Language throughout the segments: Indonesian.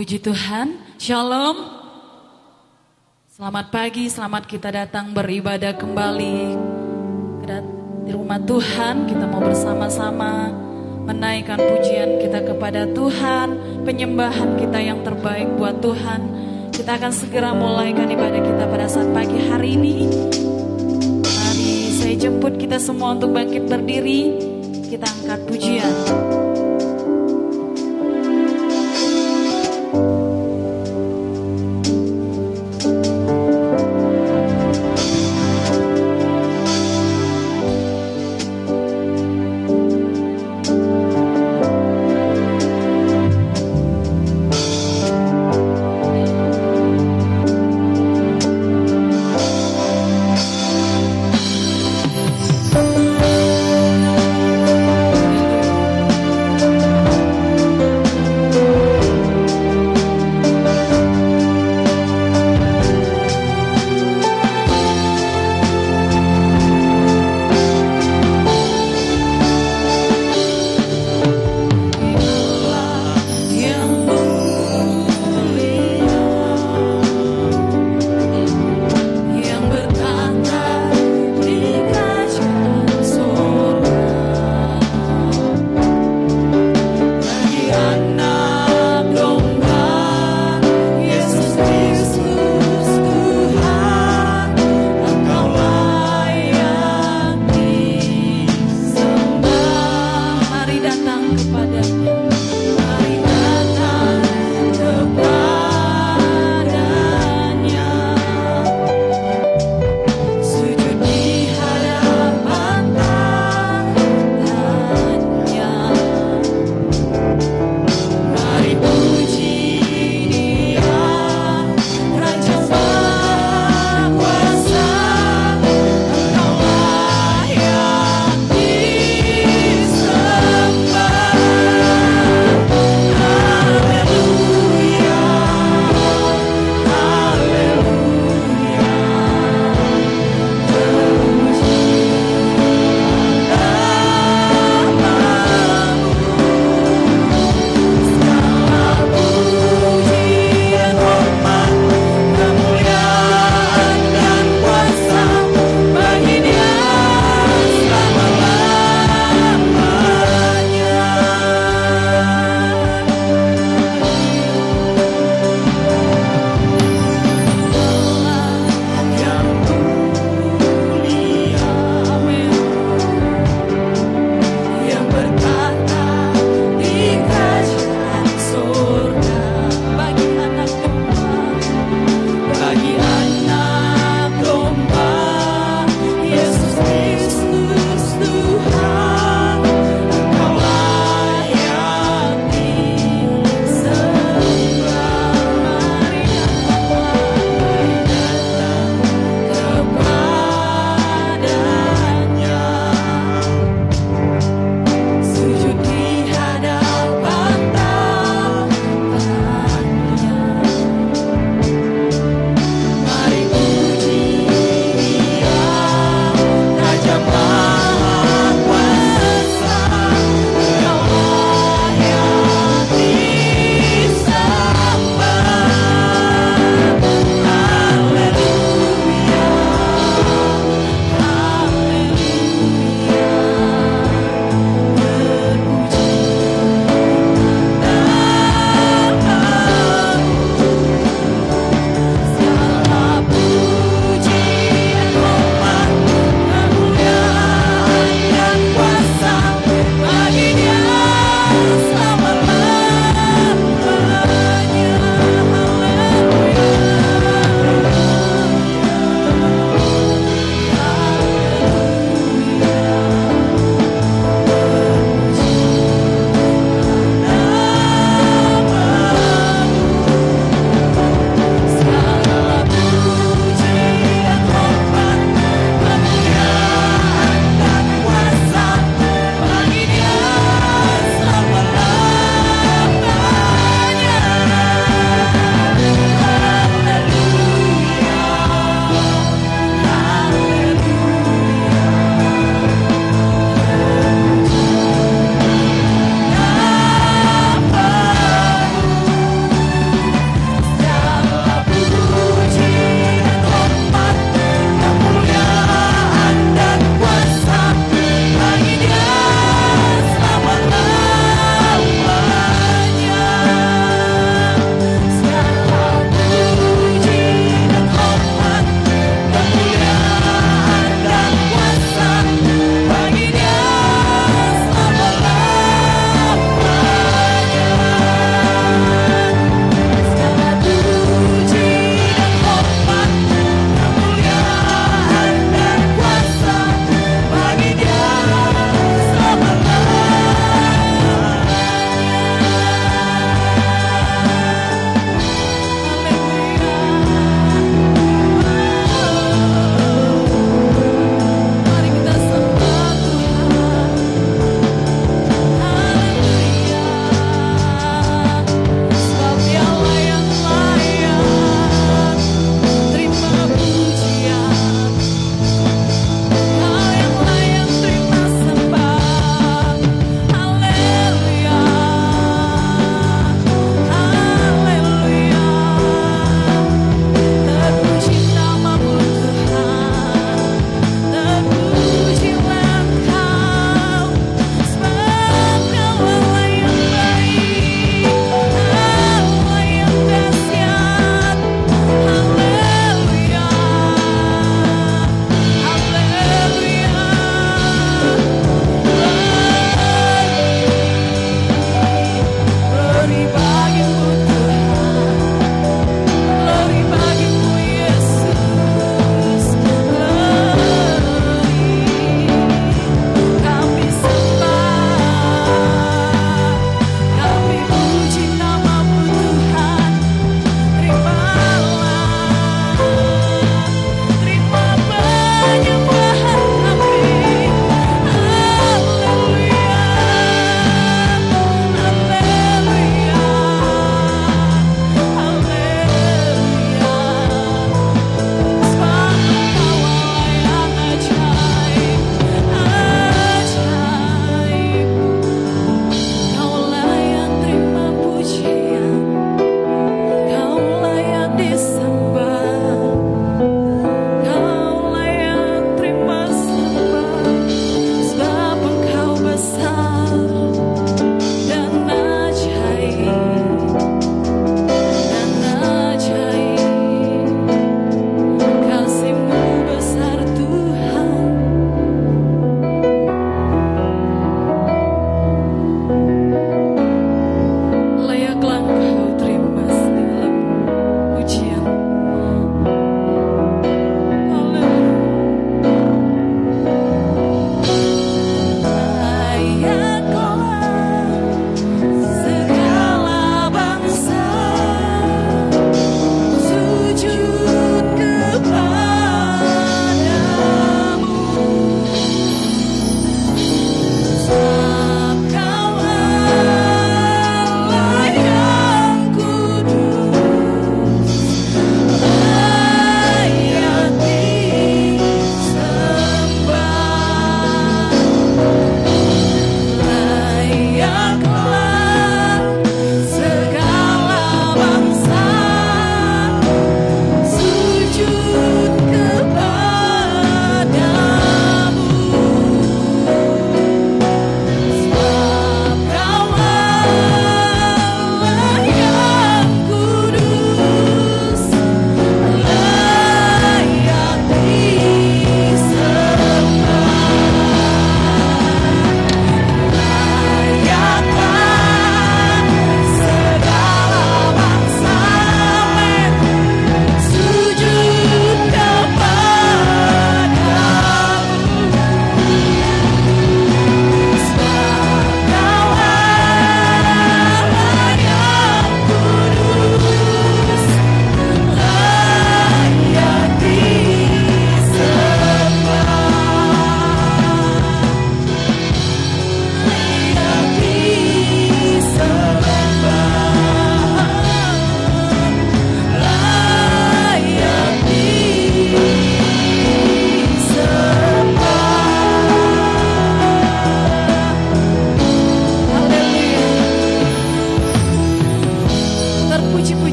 Puji Tuhan, Shalom. Selamat pagi, selamat kita datang beribadah kembali di rumah Tuhan. Kita mau bersama-sama menaikkan pujian kita kepada Tuhan, penyembahan kita yang terbaik buat Tuhan. Kita akan segera mulaikan ibadah kita pada saat pagi hari ini. Mari saya jemput kita semua untuk bangkit berdiri. Kita angkat pujian.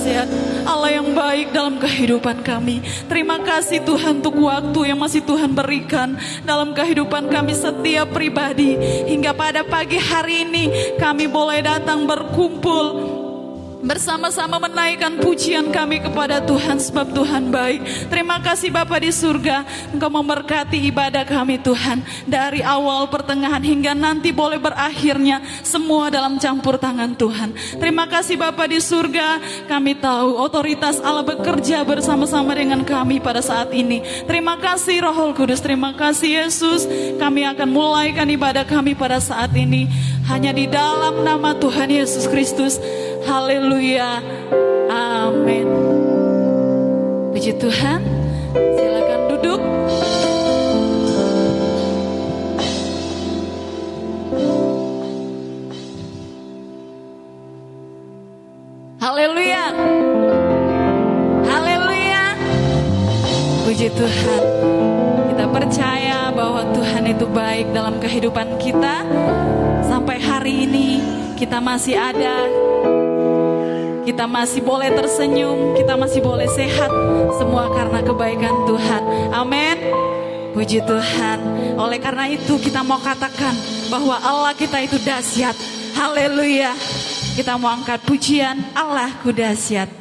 dahsyat, Allah yang baik dalam kehidupan kami. Terima kasih Tuhan untuk waktu yang masih Tuhan berikan dalam kehidupan kami setiap pribadi. Hingga pada pagi hari ini kami boleh datang berkumpul bersama-sama menaikkan pujian kami kepada Tuhan, sebab Tuhan baik. Terima kasih Bapa di surga, Engkau memberkati ibadah kami Tuhan, dari awal, pertengahan hingga nanti boleh berakhirnya, semua dalam campur tangan Tuhan. Terima kasih Bapa di surga, kami tahu otoritas Allah bekerja bersama-sama dengan kami pada saat ini. Terima kasih Roh Kudus, terima kasih Yesus. Kami akan mulaikan ibadah kami pada saat ini hanya di dalam nama Tuhan Yesus Kristus. Haleluya, amin. Puji Tuhan, silakan duduk. Haleluya, haleluya. Puji Tuhan, kita percaya bahwa Tuhan itu baik dalam kehidupan kita. Sampai hari ini kita masih ada, kita masih boleh tersenyum, kita masih boleh sehat, semua karena kebaikan Tuhan. Amin. Puji Tuhan. Oleh karena itu kita mau katakan bahwa Allah kita itu dahsyat. Haleluya. Kita mau angkat pujian, Allahku dahsyat.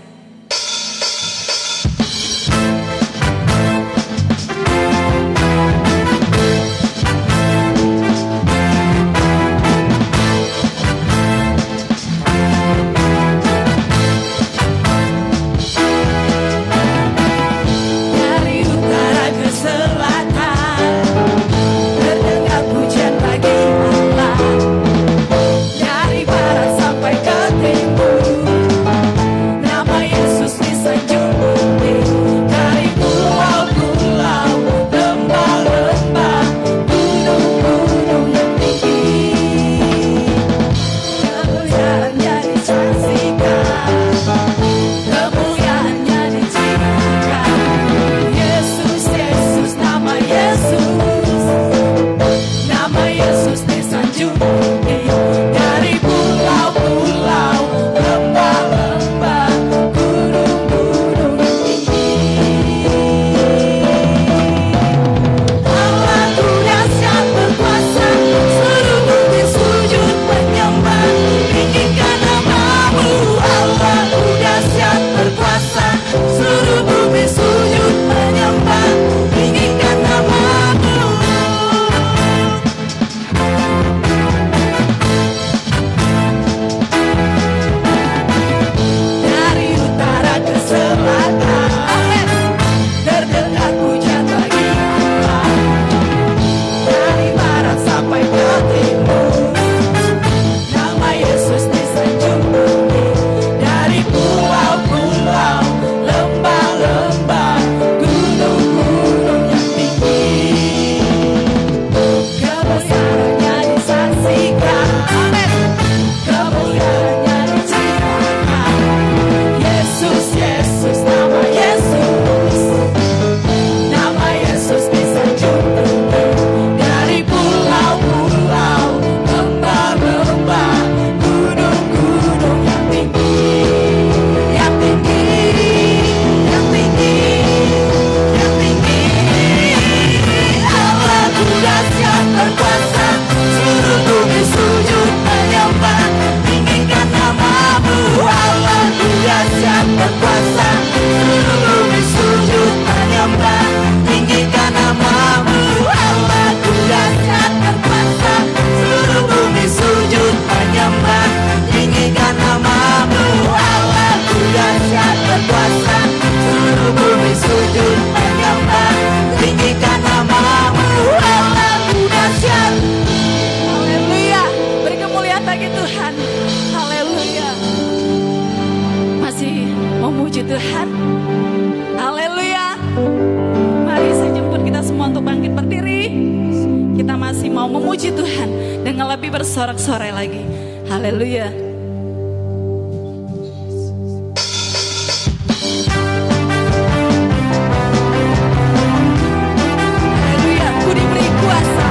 Memuji Tuhan dengan lebih bersorak-sorai lagi. Haleluya. Haleluya, Ku diberi kuasa.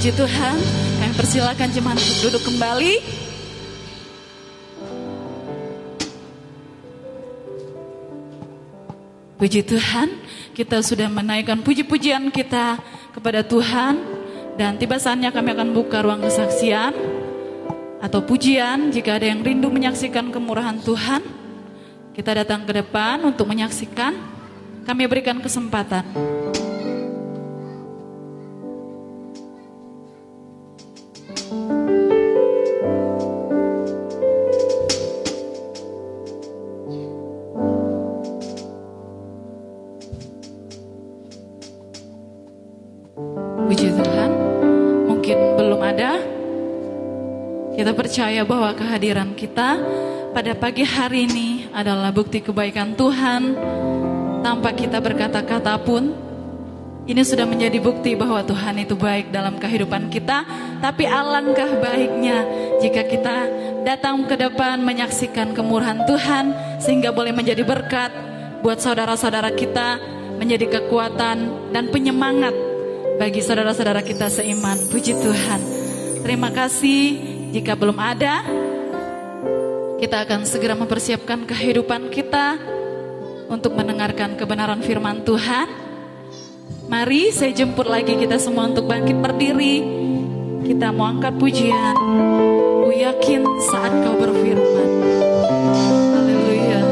Puji Tuhan, kami persilakan jemaat untuk duduk kembali. Puji Tuhan, kita sudah menaikkan puji-pujian kita kepada Tuhan. Dan tiba saatnya kami akan buka ruang kesaksian atau pujian. Jika ada yang rindu menyaksikan kemurahan Tuhan, kita datang ke depan untuk menyaksikan. Kami berikan kesempatan. Puji Tuhan, mungkin belum ada. Kita percaya bahwa kehadiran kita pada pagi hari ini adalah bukti kebaikan Tuhan. Tanpa kita berkata-kata pun, ini sudah menjadi bukti bahwa Tuhan itu baik dalam kehidupan kita. Tapi alangkah baiknya jika kita datang ke depan menyaksikan kemurahan Tuhan, sehingga boleh menjadi berkat buat saudara-saudara kita, menjadi kekuatan dan penyemangat bagi saudara-saudara kita seiman. Puji Tuhan. Terima kasih. Jika belum ada, kita akan segera mempersiapkan kehidupan kita untuk mendengarkan kebenaran firman Tuhan. Mari saya jemput lagi kita semua untuk bangkit berdiri. Kita mau angkat pujian. Ku yakin saat kau berfirman. Haleluya.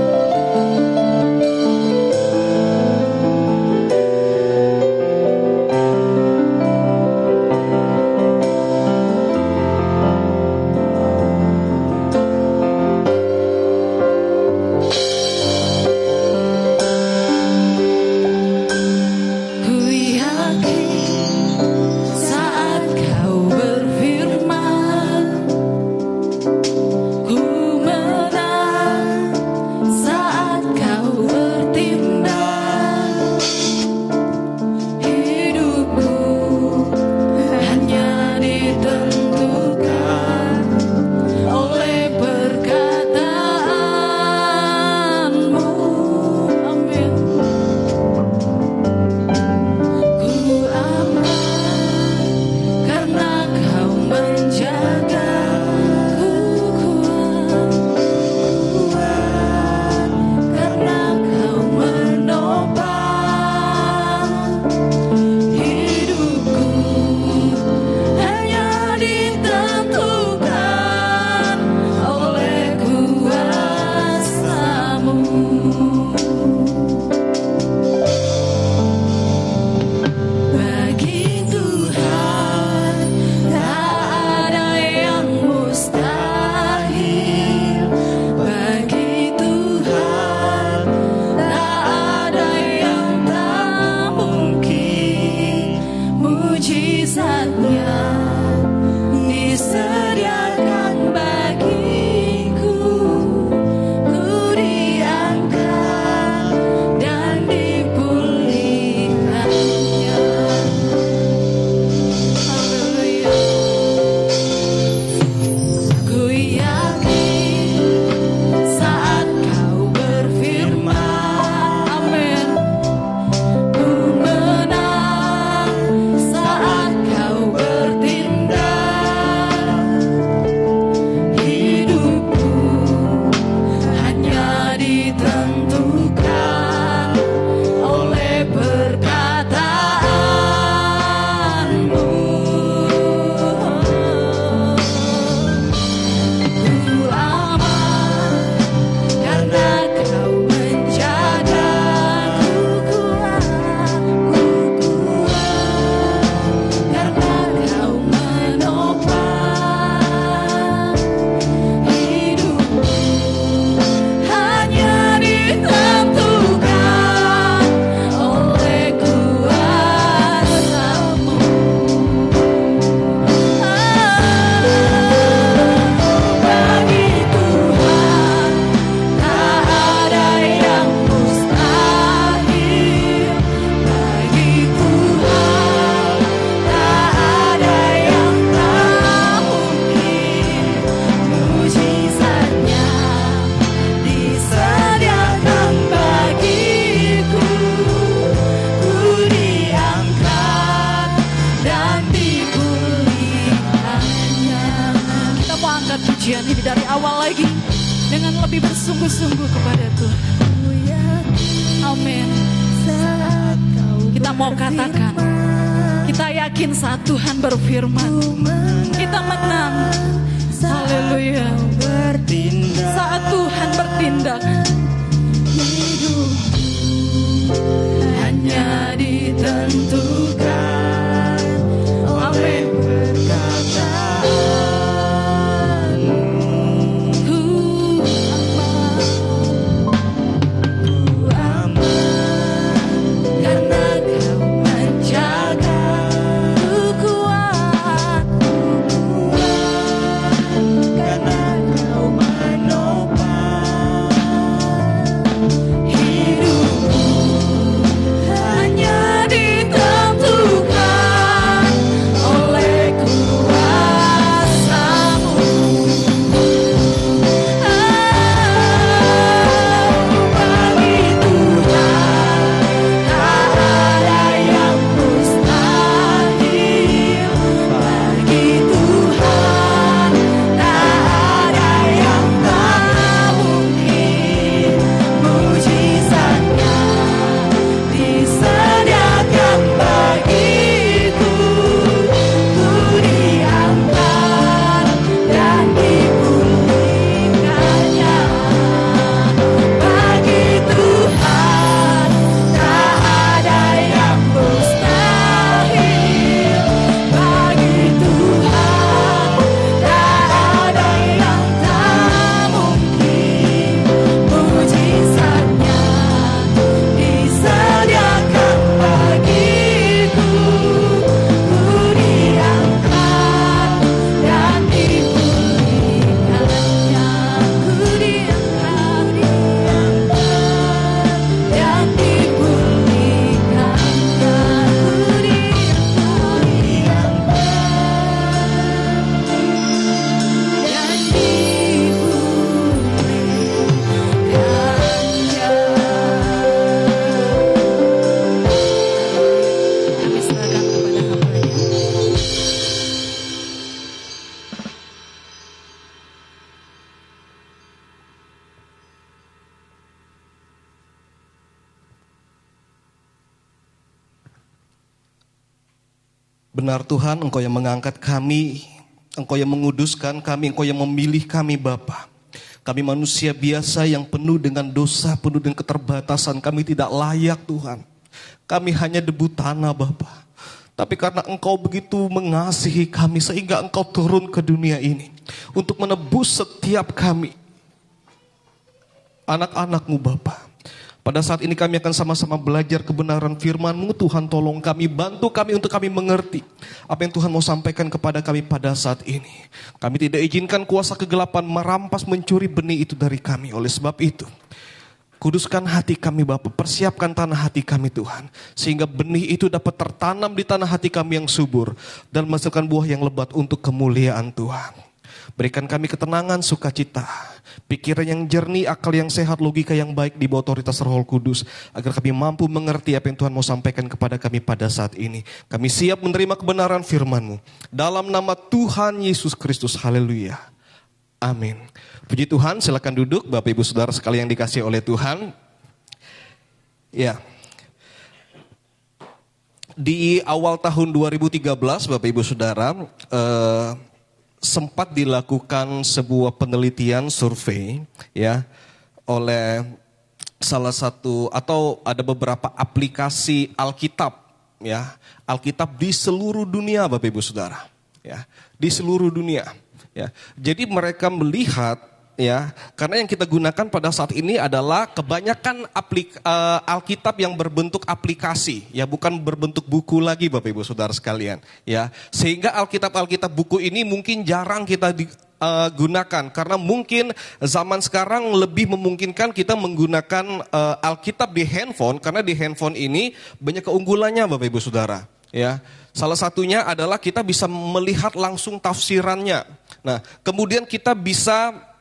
pujian ini dari awal lagi dengan lebih bersungguh-sungguh kepada Tuhan. Amin. Kita mau katakan, kita yakin saat Tuhan berfirman, kita menang. Haleluya. Saat Tuhan bertindak, hanya ditentukan oleh Benar Tuhan, Engkau yang mengangkat kami, Engkau yang menguduskan kami, Engkau yang memilih kami Bapa. Kami manusia biasa yang penuh dengan dosa, penuh dengan keterbatasan. Kami tidak layak Tuhan. Kami hanya debu tanah Bapa. Tapi karena Engkau begitu mengasihi kami sehingga Engkau turun ke dunia ini untuk menebus setiap kami, anak-anak-Mu Bapa. Pada saat ini kami akan sama-sama belajar kebenaran firman-Mu. Tuhan tolong kami, bantu kami untuk kami mengerti apa yang Tuhan mau sampaikan kepada kami pada saat ini. Kami tidak izinkan kuasa kegelapan merampas, mencuri benih itu dari kami. Oleh sebab itu, kuduskan hati kami Bapa, persiapkan tanah hati kami Tuhan. Sehingga benih itu dapat tertanam di tanah hati kami yang subur dan menghasilkan buah yang lebat untuk kemuliaan Tuhan. Berikan kami ketenangan, sukacita, pikiran yang jernih, akal yang sehat, logika yang baik di bawah otoritas Roh Kudus. Agar kami mampu mengerti apa yang Tuhan mau sampaikan kepada kami pada saat ini. Kami siap menerima kebenaran firman-Mu. Dalam nama Tuhan Yesus Kristus, haleluya. Amin. Puji Tuhan, silakan duduk Bapak Ibu Saudara sekalian yang dikasihi oleh Tuhan. Ya. Di awal tahun 2013 Bapak Ibu Saudara, sempat dilakukan sebuah penelitian survei ya oleh salah satu atau ada beberapa aplikasi Alkitab ya, Alkitab di seluruh dunia Bapak Ibu Saudara ya, di seluruh dunia ya. Jadi mereka melihat ya, karena yang kita gunakan pada saat ini adalah kebanyakan Alkitab yang berbentuk aplikasi, ya bukan berbentuk buku lagi Bapak Ibu Saudara sekalian, ya. Sehingga Alkitab buku ini mungkin jarang kita gunakan karena mungkin zaman sekarang lebih memungkinkan kita menggunakan Alkitab di handphone karena di handphone ini banyak keunggulannya Bapak Ibu Saudara, ya. Salah satunya adalah kita bisa melihat langsung tafsirannya. Nah, kemudian kita bisa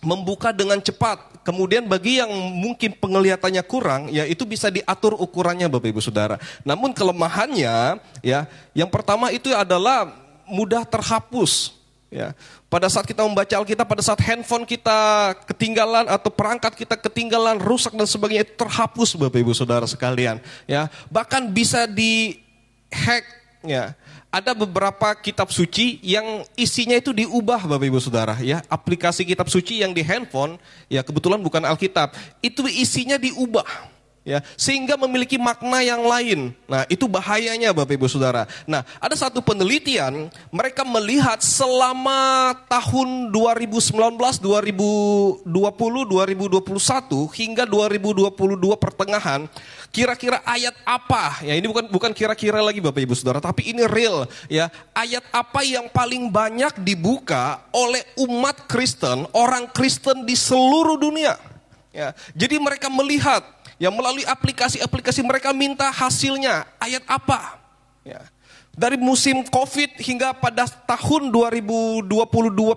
membuka dengan cepat. Kemudian bagi yang mungkin penglihatannya kurang, ya itu bisa diatur ukurannya Bapak Ibu Saudara. Namun kelemahannya, ya yang pertama itu adalah mudah terhapus. Ya, pada saat kita membaca Alkitab, pada saat handphone kita ketinggalan atau perangkat kita ketinggalan, rusak dan sebagainya, itu terhapus Bapak Ibu Saudara sekalian. Ya, bahkan bisa di-hack. Ya, ada beberapa kitab suci yang isinya itu diubah Bapak Ibu Saudara. Ya, aplikasi kitab suci yang di handphone, ya kebetulan bukan Alkitab, itu isinya diubah. Ya, sehingga memiliki makna yang lain. Nah, itu bahayanya Bapak Ibu Saudara. Nah, ada satu penelitian, mereka melihat selama tahun 2019, 2020, 2021 hingga 2022 pertengahan, kira-kira ayat apa? Ya, ini bukan kira-kira lagi Bapak Ibu Saudara, tapi ini real ya. Ayat apa yang paling banyak dibuka oleh umat Kristen, orang Kristen di seluruh dunia? Ya, jadi mereka melihat ya, melalui aplikasi-aplikasi mereka minta hasilnya, ayat apa? Ya. Dari musim COVID hingga pada tahun 2022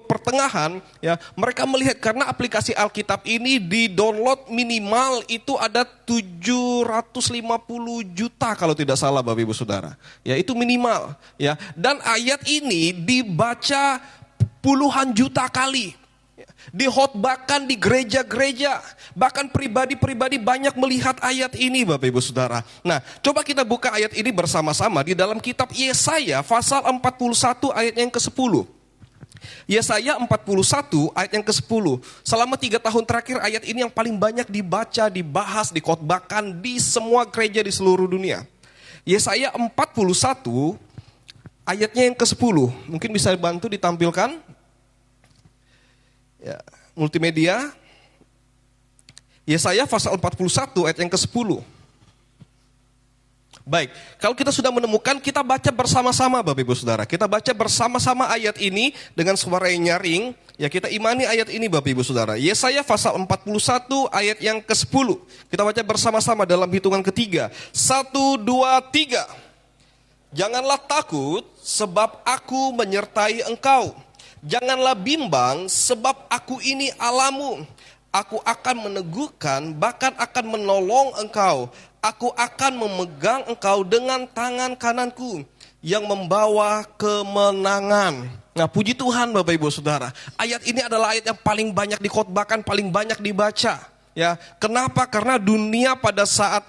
pertengahan, ya, mereka melihat karena aplikasi Alkitab ini di-download minimal itu ada 750 juta kalau tidak salah Bapak Ibu Saudara. Ya, itu minimal, ya. Dan ayat ini dibaca puluhan juta kali. Dihotbahkan di gereja-gereja, bahkan pribadi-pribadi banyak melihat ayat ini Bapak Ibu Saudara. Nah, coba kita buka ayat ini bersama-sama di dalam kitab Yesaya pasal 41 ayat yang ke-10. Yesaya 41 ayat yang ke-10. Selama 3 tahun terakhir ayat ini yang paling banyak dibaca, dibahas, dikhotbahkan di semua gereja di seluruh dunia. Yesaya 41 ayatnya yang ke-10. Mungkin bisa bantu ditampilkan. Ya, multimedia. Yesaya pasal 41 ayat yang ke-10. Baik, kalau kita sudah menemukan, kita baca bersama-sama Bapak Ibu Saudara. Kita baca bersama-sama ayat ini dengan suara yang nyaring. Ya, kita imani ayat ini Bapak Ibu Saudara. Yesaya pasal 41 ayat yang ke-10. Kita baca bersama-sama dalam hitungan ketiga. 1, 2, 3. Janganlah takut sebab aku menyertai engkau. Janganlah bimbang sebab aku ini Allahmu. Aku akan meneguhkan, bahkan akan menolong engkau. Aku akan memegang engkau dengan tangan kananku yang membawa kemenangan. Nah, puji Tuhan Bapak Ibu Saudara. Ayat ini adalah ayat yang paling banyak dikhotbahkan, paling banyak dibaca. Ya, kenapa? Karena dunia pada saat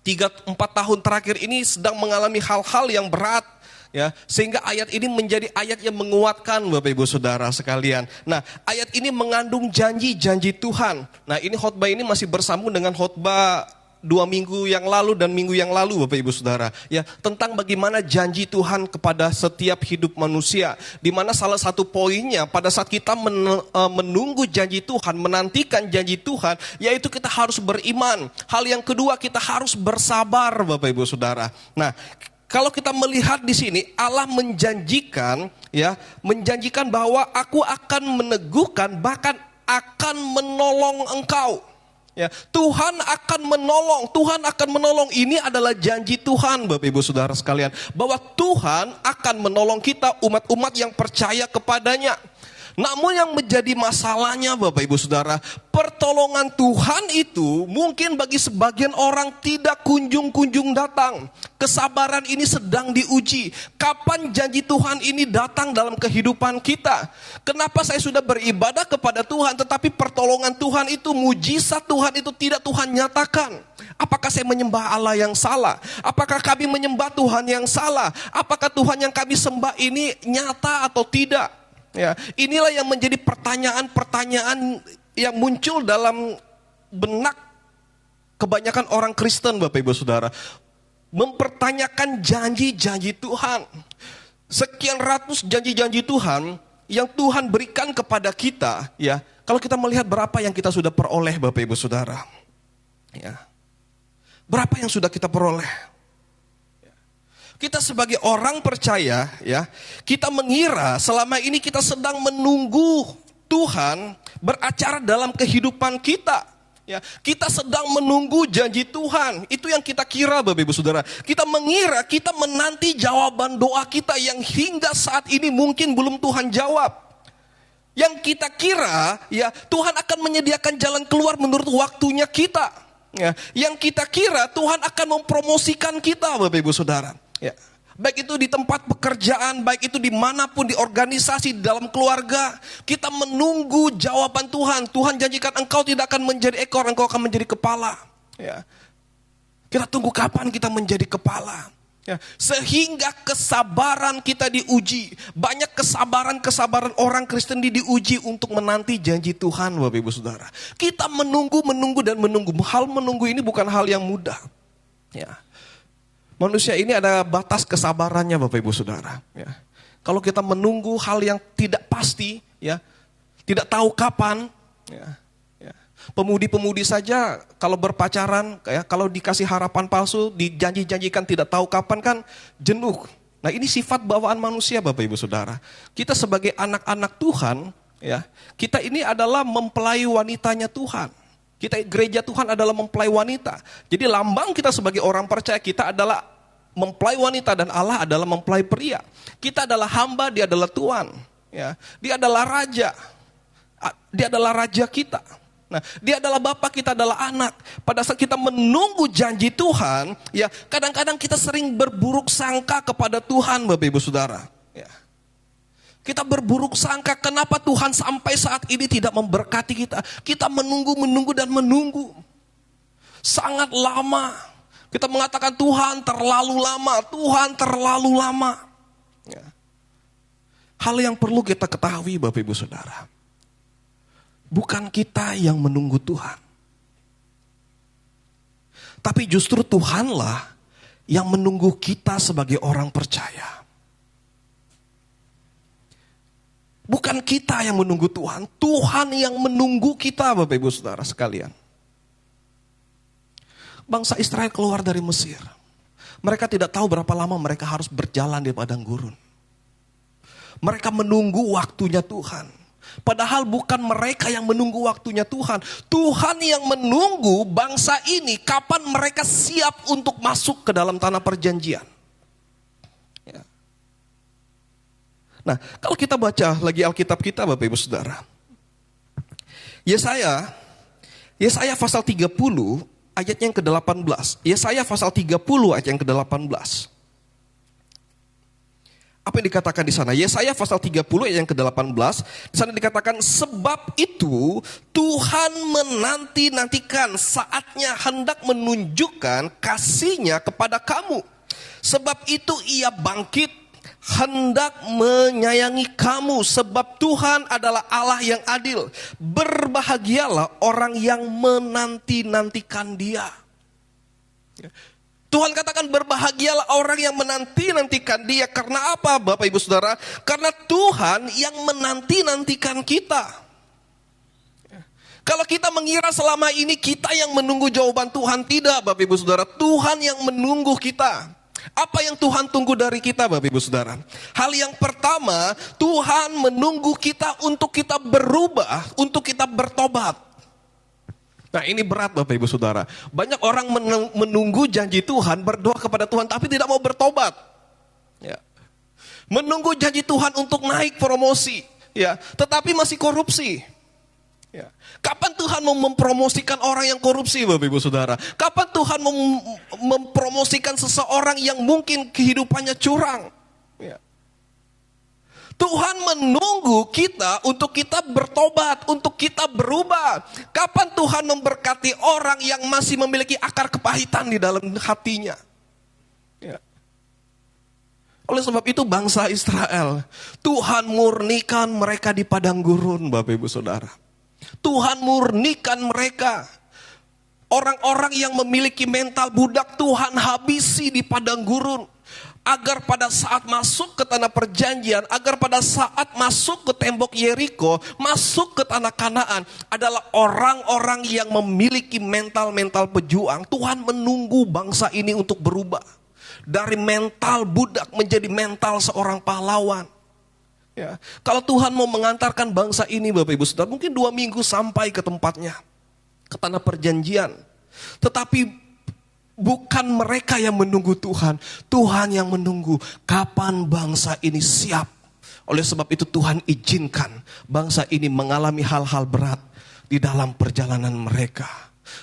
3-4 tahun terakhir ini sedang mengalami hal-hal yang berat. Ya, sehingga ayat ini menjadi ayat yang menguatkan Bapak Ibu Saudara sekalian. Nah, ayat ini mengandung janji-janji Tuhan. Nah, ini khotbah ini masih bersambung dengan khotbah 2 minggu yang lalu dan minggu yang lalu Bapak Ibu Saudara. Ya, tentang bagaimana janji Tuhan kepada setiap hidup manusia. Di mana salah satu poinnya pada saat kita menunggu janji Tuhan, menantikan janji Tuhan, yaitu kita harus beriman. Hal yang kedua, kita harus bersabar Bapak Ibu Saudara. Nah, kalau kita melihat di sini, Allah menjanjikan bahwa aku akan meneguhkan, bahkan akan menolong engkau. Ya, Tuhan akan menolong. Ini adalah janji Tuhan Bapak Ibu Saudara sekalian, bahwa Tuhan akan menolong kita, umat-umat yang percaya kepadanya. Namun yang menjadi masalahnya Bapak Ibu Saudara, pertolongan Tuhan itu mungkin bagi sebagian orang tidak kunjung-kunjung datang. Kesabaran ini sedang diuji. Kapan janji Tuhan ini datang dalam kehidupan kita? Kenapa saya sudah beribadah kepada Tuhan, tetapi pertolongan Tuhan itu, mujizat Tuhan itu tidak Tuhan nyatakan? Apakah saya menyembah Allah yang salah? Apakah kami menyembah Tuhan yang salah? Apakah Tuhan yang kami sembah ini nyata atau tidak? Ya, inilah yang menjadi pertanyaan-pertanyaan yang muncul dalam benak kebanyakan orang Kristen Bapak Ibu Saudara. Mempertanyakan janji-janji Tuhan. Sekian ratus janji-janji Tuhan yang Tuhan berikan kepada kita, ya. Kalau kita melihat berapa yang kita sudah peroleh Bapak Ibu Saudara. Ya. Berapa yang sudah kita peroleh? Kita sebagai orang percaya, ya, kita mengira selama ini kita sedang menunggu Tuhan beracara dalam kehidupan kita. Ya, kita sedang menunggu janji Tuhan. Itu yang kita kira Bapak Ibu Saudara. Kita mengira kita menanti jawaban doa kita yang hingga saat ini mungkin belum Tuhan jawab. Yang kita kira, ya, Tuhan akan menyediakan jalan keluar menurut waktunya kita. Ya, yang kita kira Tuhan akan mempromosikan kita Bapak Ibu Saudara. Ya. Baik itu di tempat pekerjaan, baik itu dimanapun, di organisasi, di dalam keluarga. Kita menunggu jawaban Tuhan. Tuhan janjikan engkau tidak akan menjadi ekor, engkau akan menjadi kepala. Ya. Kita tunggu kapan kita menjadi kepala. Ya. Sehingga kesabaran kita diuji. Banyak kesabaran orang Kristen diuji untuk menanti janji Tuhan, Bapak Ibu Saudara. Kita menunggu dan menunggu. Hal menunggu ini bukan hal yang mudah. Ya. Manusia ini ada batas kesabarannya, Bapak Ibu Saudara. Ya. Kalau kita menunggu hal yang tidak pasti, ya, tidak tahu kapan, ya. Pemudi-pemudi saja kalau berpacaran, ya, kalau dikasih harapan palsu, dijanji-janjikan tidak tahu kapan kan jenuh. Nah ini sifat bawaan manusia, Bapak Ibu Saudara. Kita sebagai anak-anak Tuhan, ya, kita ini adalah mempelai wanitanya Tuhan. Kita gereja Tuhan adalah mempelai wanita. Jadi lambang kita sebagai orang percaya, kita adalah mempelai wanita dan Allah adalah mempelai pria. Kita adalah hamba, dia adalah Tuhan. Ya, dia adalah raja. Dia adalah raja kita. Nah, dia adalah Bapa, kita adalah anak. Pada saat kita menunggu janji Tuhan, ya, kadang-kadang kita sering berburuk sangka kepada Tuhan, Bapak Ibu Saudara. Ya. Kita berburuk sangka kenapa Tuhan sampai saat ini tidak memberkati kita. Kita menunggu dan menunggu. Sangat lama. Kita mengatakan Tuhan terlalu lama, Tuhan terlalu lama. Ya. Hal yang perlu kita ketahui, Bapak Ibu Saudara. Bukan kita yang menunggu Tuhan. Tapi justru Tuhanlah yang menunggu kita sebagai orang percaya. Bukan kita yang menunggu Tuhan. Tuhan yang menunggu kita, Bapak Ibu Saudara sekalian. Bangsa Israel keluar dari Mesir. Mereka tidak tahu berapa lama mereka harus berjalan di padang gurun. Mereka menunggu waktunya Tuhan. Padahal bukan mereka yang menunggu waktunya Tuhan. Tuhan yang menunggu bangsa ini kapan mereka siap untuk masuk ke dalam tanah perjanjian. Ya. Nah, kalau kita baca lagi Alkitab kita, Bapak Ibu Saudara. Yesaya pasal 30 ayatnya yang ke-18. Yesaya pasal 30 ayat yang ke-18. Apa yang dikatakan di sana? Yesaya pasal 30 ayat yang ke-18. Di sana dikatakan, sebab itu Tuhan menanti-nantikan saatnya hendak menunjukkan kasih-Nya kepada kamu. Sebab itu Ia bangkit hendak menyayangi kamu. Sebab Tuhan adalah Allah yang adil. Berbahagialah orang yang menanti-nantikan Dia. Tuhan katakan berbahagialah orang yang menanti-nantikan Dia. Karena apa, Bapak Ibu Saudara? Karena Tuhan yang menanti-nantikan kita. Kalau kita mengira selama ini kita yang menunggu jawaban Tuhan, tidak, Bapak Ibu Saudara. Tuhan yang menunggu kita. Apa yang Tuhan tunggu dari kita, Bapak Ibu Saudara? Hal yang pertama, Tuhan menunggu kita untuk kita berubah, untuk kita bertobat. Nah ini berat, Bapak Ibu Saudara. Banyak orang menunggu janji Tuhan, berdoa kepada Tuhan tapi tidak mau bertobat. Ya. Menunggu janji Tuhan untuk naik promosi, ya, tetapi masih korupsi. Ya. Kapan Tuhan mau mempromosikan orang yang korupsi, Bapak Ibu Saudara? Kapan Tuhan mau mempromosikan seseorang yang mungkin kehidupannya curang? Ya. Tuhan menunggu kita untuk kita bertobat, untuk kita berubah. Kapan Tuhan memberkati orang yang masih memiliki akar kepahitan di dalam hatinya? Ya. Oleh sebab itu bangsa Israel, Tuhan murnikan mereka di padang gurun, Bapak Ibu Saudara. Tuhan murnikan mereka. Orang-orang yang memiliki mental budak Tuhan habisi di padang gurun. Agar pada saat masuk ke tanah perjanjian, agar pada saat masuk ke tembok Yeriko, masuk ke tanah Kanaan, adalah orang-orang yang memiliki mental-mental pejuang. Tuhan menunggu bangsa ini untuk berubah. Dari mental budak menjadi mental seorang pahlawan. Ya. Kalau Tuhan mau mengantarkan bangsa ini, Bapak Ibu Saudara, mungkin 2 minggu sampai ke tempatnya, ke tanah perjanjian. Tetapi bukan mereka yang menunggu Tuhan. Tuhan yang menunggu kapan bangsa ini siap. Oleh sebab itu Tuhan izinkan bangsa ini mengalami hal-hal berat di dalam perjalanan mereka.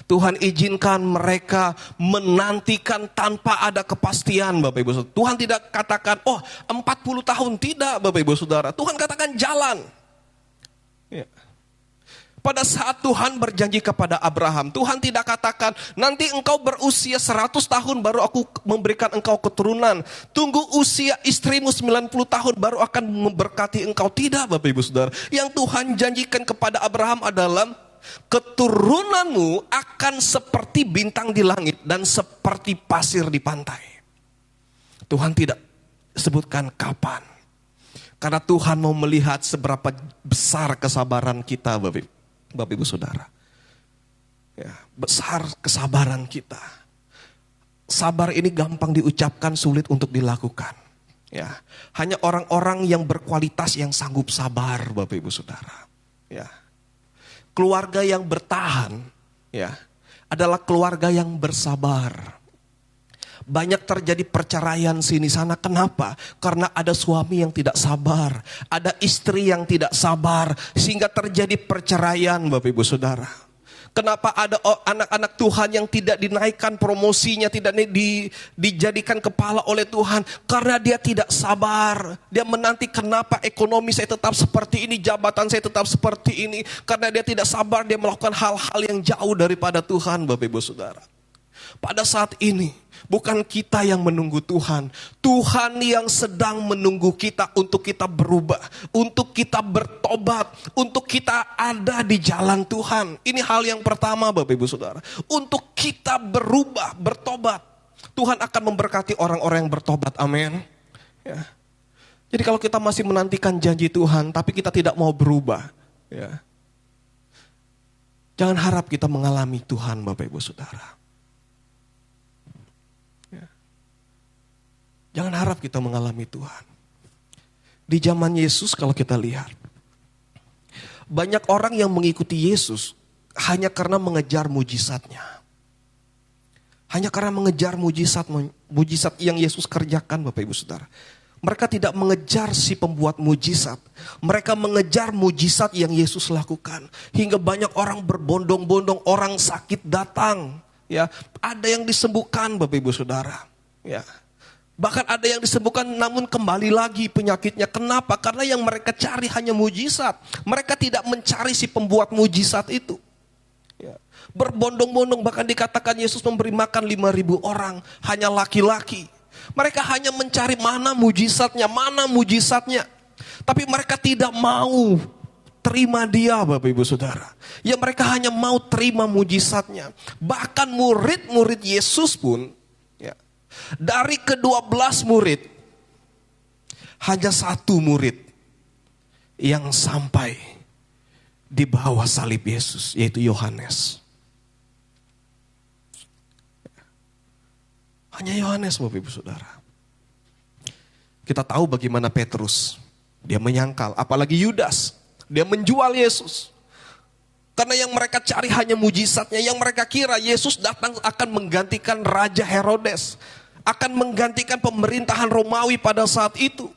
Tuhan izinkan mereka menantikan tanpa ada kepastian, Bapak Ibu Saudara. Tuhan tidak katakan, 40 tahun. Tidak, Bapak Ibu Saudara. Tuhan katakan jalan. Ya. Pada saat Tuhan berjanji kepada Abraham, Tuhan tidak katakan, nanti engkau berusia 100 tahun baru aku memberikan engkau keturunan. Tunggu usia istrimu 90 tahun baru akan memberkati engkau. Tidak, Bapak Ibu Saudara. Yang Tuhan janjikan kepada Abraham adalah, keturunanmu akan seperti bintang di langit dan seperti pasir di pantai. Tuhan tidak sebutkan kapan. Karena Tuhan mau melihat seberapa besar kesabaran kita, Bapak Ibu Saudara. Ya, besar kesabaran kita. Sabar ini gampang diucapkan, sulit untuk dilakukan. Ya, hanya orang-orang yang berkualitas yang sanggup sabar, Bapak Ibu Saudara. Ya. Keluarga yang bertahan, ya, adalah keluarga yang bersabar. Banyak terjadi perceraian sini sana. Kenapa? Karena ada suami yang tidak sabar, ada istri yang tidak sabar, sehingga terjadi perceraian, Bapak Ibu Saudara. Kenapa ada anak-anak Tuhan yang tidak dinaikkan promosinya, tidak dijadikan kepala oleh Tuhan? Karena dia tidak sabar. Dia menanti kenapa ekonomi saya tetap seperti ini, jabatan saya tetap seperti ini. Karena dia tidak sabar, dia melakukan hal-hal yang jauh daripada Tuhan, Bapak Ibu Saudara. Pada saat ini, bukan kita yang menunggu Tuhan. Tuhan yang sedang menunggu kita untuk kita berubah. Untuk kita bertobat. Untuk kita ada di jalan Tuhan. Ini hal yang pertama, Bapak Ibu Saudara. Untuk kita berubah, bertobat. Tuhan akan memberkati orang-orang yang bertobat. Amin. Ya. Jadi kalau kita masih menantikan janji Tuhan, tapi kita tidak mau berubah. Ya. Jangan harap kita mengalami Tuhan, Bapak Ibu Saudara. Jangan harap kita mengalami Tuhan. Di zaman Yesus kalau kita lihat, banyak orang yang mengikuti Yesus hanya karena mengejar mujizatnya. Hanya karena mengejar mujizat yang Yesus kerjakan, Bapak Ibu Saudara. Mereka tidak mengejar si pembuat mujizat. Mereka mengejar mujizat yang Yesus lakukan. Hingga banyak orang berbondong-bondong, orang sakit datang. Ya, ada yang disembuhkan, Bapak Ibu Saudara. Ya. Bahkan ada yang disembuhkan namun kembali lagi penyakitnya. Kenapa? Karena yang mereka cari hanya mujizat. Mereka tidak mencari si pembuat mujizat itu. Ya. Berbondong-bondong, bahkan dikatakan Yesus memberi makan 5.000 orang. Hanya laki-laki. Mereka hanya mencari mana mujizatnya. Tapi mereka tidak mau terima dia, Bapak Ibu Saudara. Ya, mereka hanya mau terima mujizatnya. Bahkan murid-murid Yesus pun, dari ke-12 murid, hanya 1 murid yang sampai di bawah salib Yesus, yaitu Yohanes. Hanya Yohanes, Bapak Ibu Saudara. Kita tahu bagaimana Petrus, dia menyangkal, apalagi Yudas, dia menjual Yesus. Karena yang mereka cari hanya mujizatnya, yang mereka kira Yesus datang akan menggantikan Raja Herodes, akan menggantikan pemerintahan Romawi pada saat itu.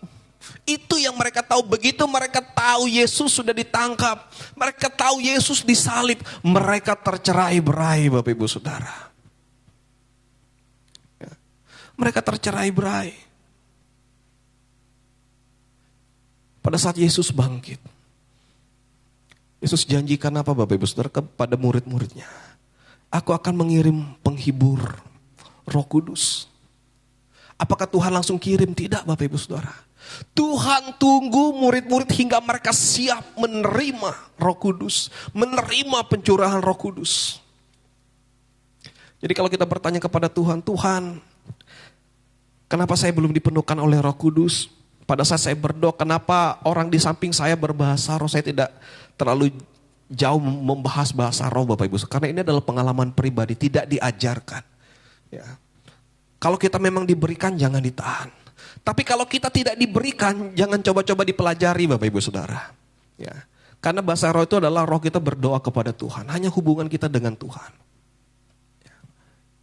Itu yang mereka tahu. Begitu mereka tahu Yesus sudah ditangkap, mereka tahu Yesus disalib, mereka tercerai-berai, Bapak Ibu Saudara. Mereka tercerai-berai. Pada saat Yesus bangkit, Yesus janjikan apa, Bapak Ibu Saudara, kepada murid-muridnya? Aku akan mengirim penghibur, Roh Kudus. Apakah Tuhan langsung kirim? Tidak, Bapak Ibu Saudara. Tuhan tunggu murid-murid hingga mereka siap menerima Roh Kudus, menerima pencurahan Roh Kudus. Jadi kalau kita bertanya kepada Tuhan, Tuhan, kenapa saya belum dipenuhkan oleh Roh Kudus? Pada saat saya berdoa, kenapa orang di samping saya berbahasa roh? Saya tidak terlalu jauh membahas bahasa roh, Bapak Ibu. Karena ini adalah pengalaman pribadi, tidak diajarkan. Ya. Kalau kita memang diberikan, jangan ditahan. Tapi kalau kita tidak diberikan, jangan coba-coba dipelajari, Bapak Ibu Saudara. Ya. Karena bahasa roh itu adalah roh kita berdoa kepada Tuhan. Hanya hubungan kita dengan Tuhan.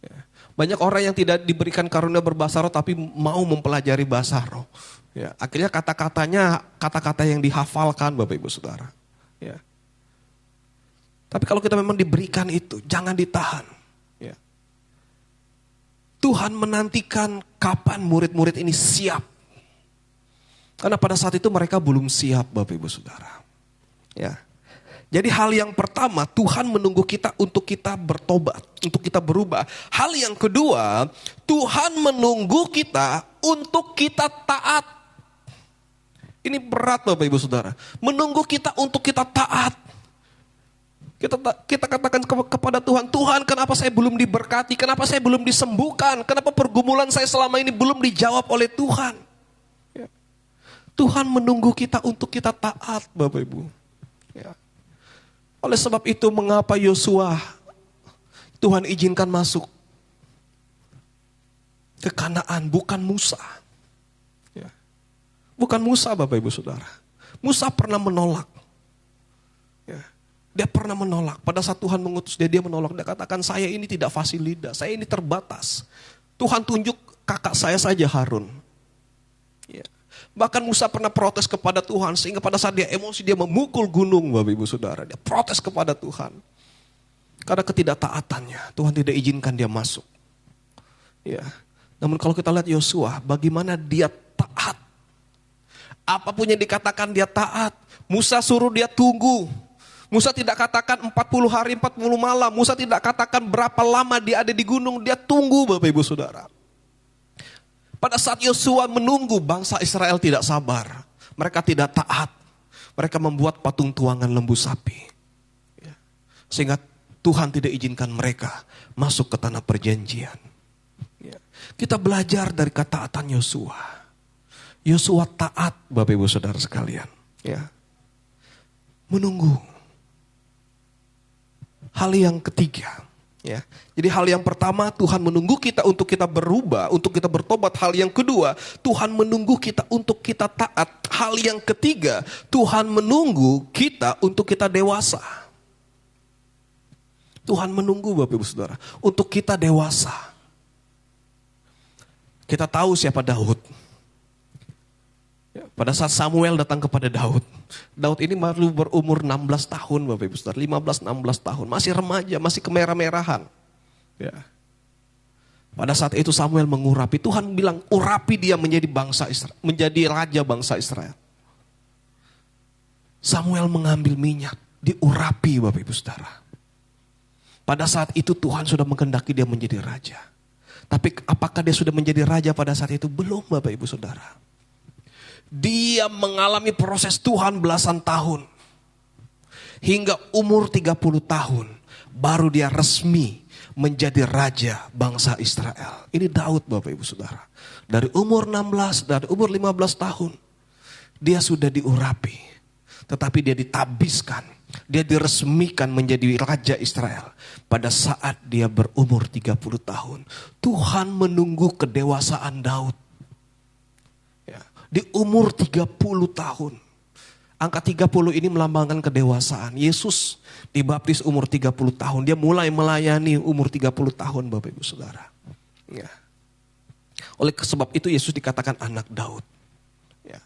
Ya. Banyak orang yang tidak diberikan karunia berbahasa roh, tapi mau mempelajari bahasa roh. Ya. Akhirnya kata-katanya, kata-kata yang dihafalkan, Bapak Ibu Saudara. Ya. Tapi kalau kita memang diberikan itu, jangan ditahan. Ya. Tuhan menantikan kapan murid-murid ini siap. Karena pada saat itu mereka belum siap, Bapak Ibu Saudara. Ya. Jadi hal yang pertama, Tuhan menunggu kita untuk kita bertobat, untuk kita berubah. Hal yang kedua, Tuhan menunggu kita untuk kita taat. Ini berat Bapak Ibu Saudara. Menunggu kita untuk kita taat. Kita katakan kepada Tuhan, Tuhan kenapa saya belum diberkati, kenapa saya belum disembuhkan, kenapa pergumulan saya selama ini belum dijawab oleh Tuhan. Ya. Tuhan menunggu kita untuk kita taat Bapak Ibu. Ya. Oleh sebab itu mengapa Yosua Tuhan izinkan masuk ke Kanaan, bukan Musa. Ya. Bukan Musa Bapak Ibu Saudara. Musa pernah menolak. Ya. Dia pernah menolak. Pada saat Tuhan mengutus dia, dia menolak. Dia katakan saya ini tidak fasih lidah, saya ini terbatas. Tuhan tunjuk kakak saya saja Harun. Ya. Bahkan Musa pernah protes kepada Tuhan sehingga pada saat dia emosi dia memukul gunung Bapak Ibu Saudara. Dia protes kepada Tuhan. Karena ketidaktaatannya Tuhan tidak izinkan dia masuk. Ya. Namun kalau kita lihat Yosua bagaimana dia taat. Apapun yang dikatakan dia taat. Musa suruh dia tunggu. Musa tidak katakan 40 hari 40 malam. Musa tidak katakan berapa lama dia ada di gunung. Dia tunggu Bapak Ibu Saudara. Pada saat Yosua menunggu, bangsa Israel tidak sabar. Mereka tidak taat. Mereka membuat patung tuangan lembu sapi. Sehingga Tuhan tidak izinkan mereka masuk ke tanah perjanjian. Kita belajar dari ketaatan Yosua. Yosua taat Bapak Ibu Saudara sekalian. Menunggu. Hal yang ketiga. Ya. Jadi hal yang pertama Tuhan menunggu kita untuk kita berubah, untuk kita bertobat. Hal yang kedua Tuhan menunggu kita untuk kita taat. Hal yang ketiga Tuhan menunggu kita untuk kita dewasa. Tuhan menunggu Bapak Ibu Saudara untuk kita dewasa. Kita tahu siapa Daud. Pada saat Samuel datang kepada Daud. Daud ini baru berumur 16 tahun Bapak Ibu Saudara. 15-16 tahun. Masih remaja, masih kemerah-merahan. Ya. Pada saat itu Samuel mengurapi. Tuhan bilang urapi dia menjadi bangsa Israel. Menjadi raja bangsa Israel. Samuel mengambil minyak. Diurapi Bapak Ibu Saudara. Pada saat itu Tuhan sudah menghendaki dia menjadi raja. Tapi apakah dia sudah menjadi raja pada saat itu? Belum Bapak Ibu Saudara. Dia mengalami proses Tuhan belasan tahun. Hingga umur 30 tahun. Baru dia resmi menjadi raja bangsa Israel. Ini Daud Bapak Ibu Saudara. Dari umur 16, dari umur 15 tahun. Dia sudah diurapi. Tetapi dia ditabiskan. Dia diresmikan menjadi raja Israel. Pada saat dia berumur 30 tahun. Tuhan menunggu kedewasaan Daud. Di umur 30 tahun. Angka 30 ini melambangkan kedewasaan. Yesus dibaptis umur 30 tahun. Dia mulai melayani umur 30 tahun Bapak Ibu Saudara. Ya. Oleh sebab itu Yesus dikatakan anak Daud. Ya.